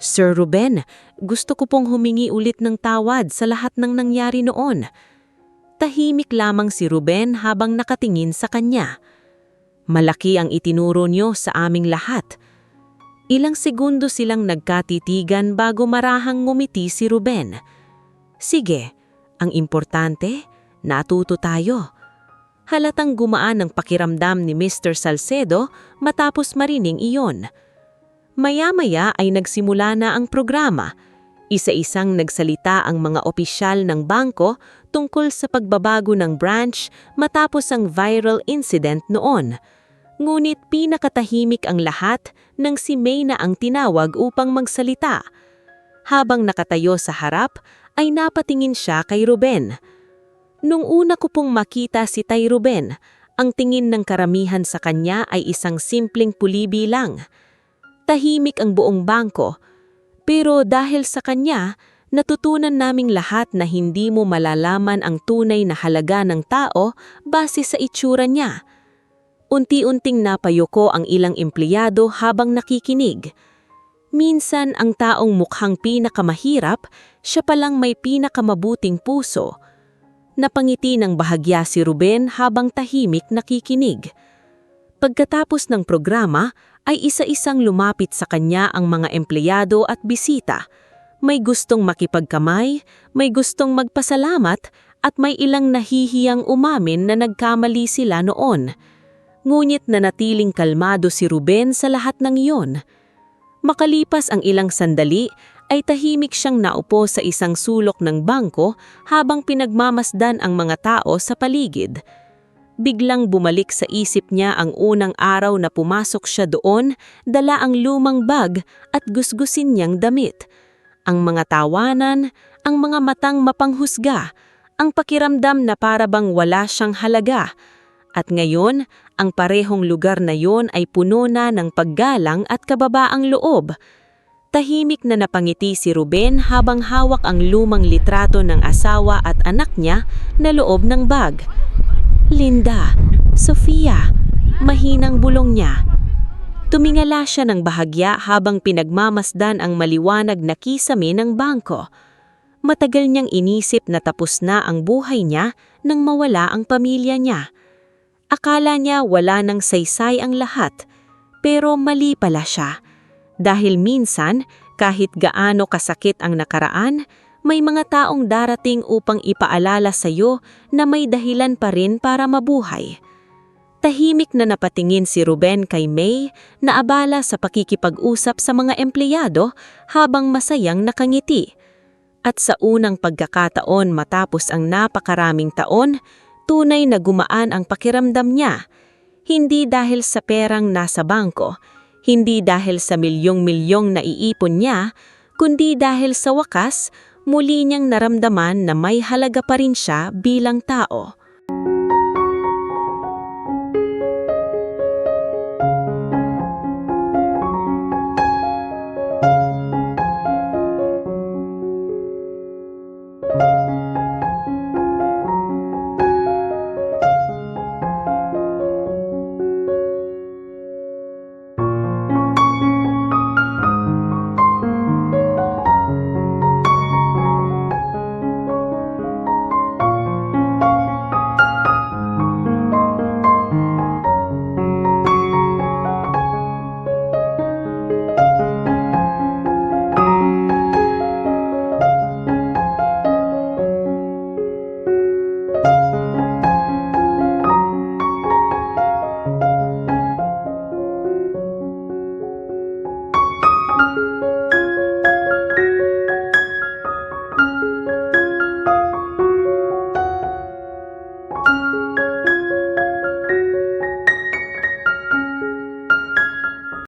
"Sir Ruben, gusto ko pong humingi ulit ng tawad sa lahat ng nangyari noon." Tahimik lamang si Ruben habang nakatingin sa kanya. "Malaki ang itinuro niyo sa aming lahat." Ilang segundo silang nagkatitigan bago marahang ngumiti si Ruben. "Sige, ang importante, natuto tayo." Halatang gumaan ang pakiramdam ni Mr. Salcedo matapos marining iyon. Maya-maya ay nagsimula na ang programa. Isa-isang nagsalita ang mga opisyal ng bangko tungkol sa pagbabago ng branch matapos ang viral incident noon. Ngunit pinakatahimik ang lahat nang si May na ang tinawag upang magsalita. Habang nakatayo sa harap, ay napatingin siya kay Ruben. Nung una ko pong makita si Tay Ruben, ang tingin ng karamihan sa kanya ay isang simpleng pulibi lang. Tahimik ang buong bangko. Pero dahil sa kanya, natutunan naming lahat na hindi mo malalaman ang tunay na halaga ng tao base sa itsura niya. Unti-unting napayuko ang ilang empleyado habang nakikinig. Minsan ang taong mukhang pinakamahirap, siya palang may pinakamabuting puso. Napangiti ng bahagya si Ruben habang tahimik nakikinig. Pagkatapos ng programa, ay isa-isang lumapit sa kanya ang mga empleyado at bisita. May gustong makipagkamay, may gustong magpasalamat, at may ilang nahihiyang umamin na nagkamali sila noon. Ngunit nanatiling kalmado si Ruben sa lahat ng iyon. Makalipas ang ilang sandali, ay tahimik siyang naupo sa isang sulok ng bangko habang pinagmamasdan ang mga tao sa paligid. Biglang bumalik sa isip niya ang unang araw na pumasok siya doon, dala ang lumang bag at gusgusin niyang damit. Ang mga tawanan, ang mga matang mapanghusga, ang pakiramdam na parabang wala siyang halaga. At ngayon, ang parehong lugar na yon ay puno na ng paggalang at kababaang loob. Tahimik na napangiti si Ruben habang hawak ang lumang litrato ng asawa at anak niya na loob ng bag. "Linda, Sofia," mahinang bulong niya. Tumingala siya ng bahagya habang pinagmamasdan ang maliwanag na kisame ng bangko. Matagal niyang inisip na tapos na ang buhay niya nang mawala ang pamilya niya. Akala niya wala nang saysay ang lahat, pero mali pala siya. Dahil minsan, kahit gaano kasakit ang nakaraan, May mga taong darating upang ipaalala sa iyo na may dahilan pa rin para mabuhay. Tahimik na napatingin si Ruben kay May na abala sa pakikipag-usap sa mga empleyado habang masayang nakangiti. At sa unang pagkakataon matapos ang napakaraming taon, tunay na gumaan ang pakiramdam niya. Hindi dahil sa perang nasa bangko, hindi dahil sa milyong-milyong naiipon niya, kundi dahil sa wakas, muli niyang naramdaman na may halaga pa rin siya bilang tao.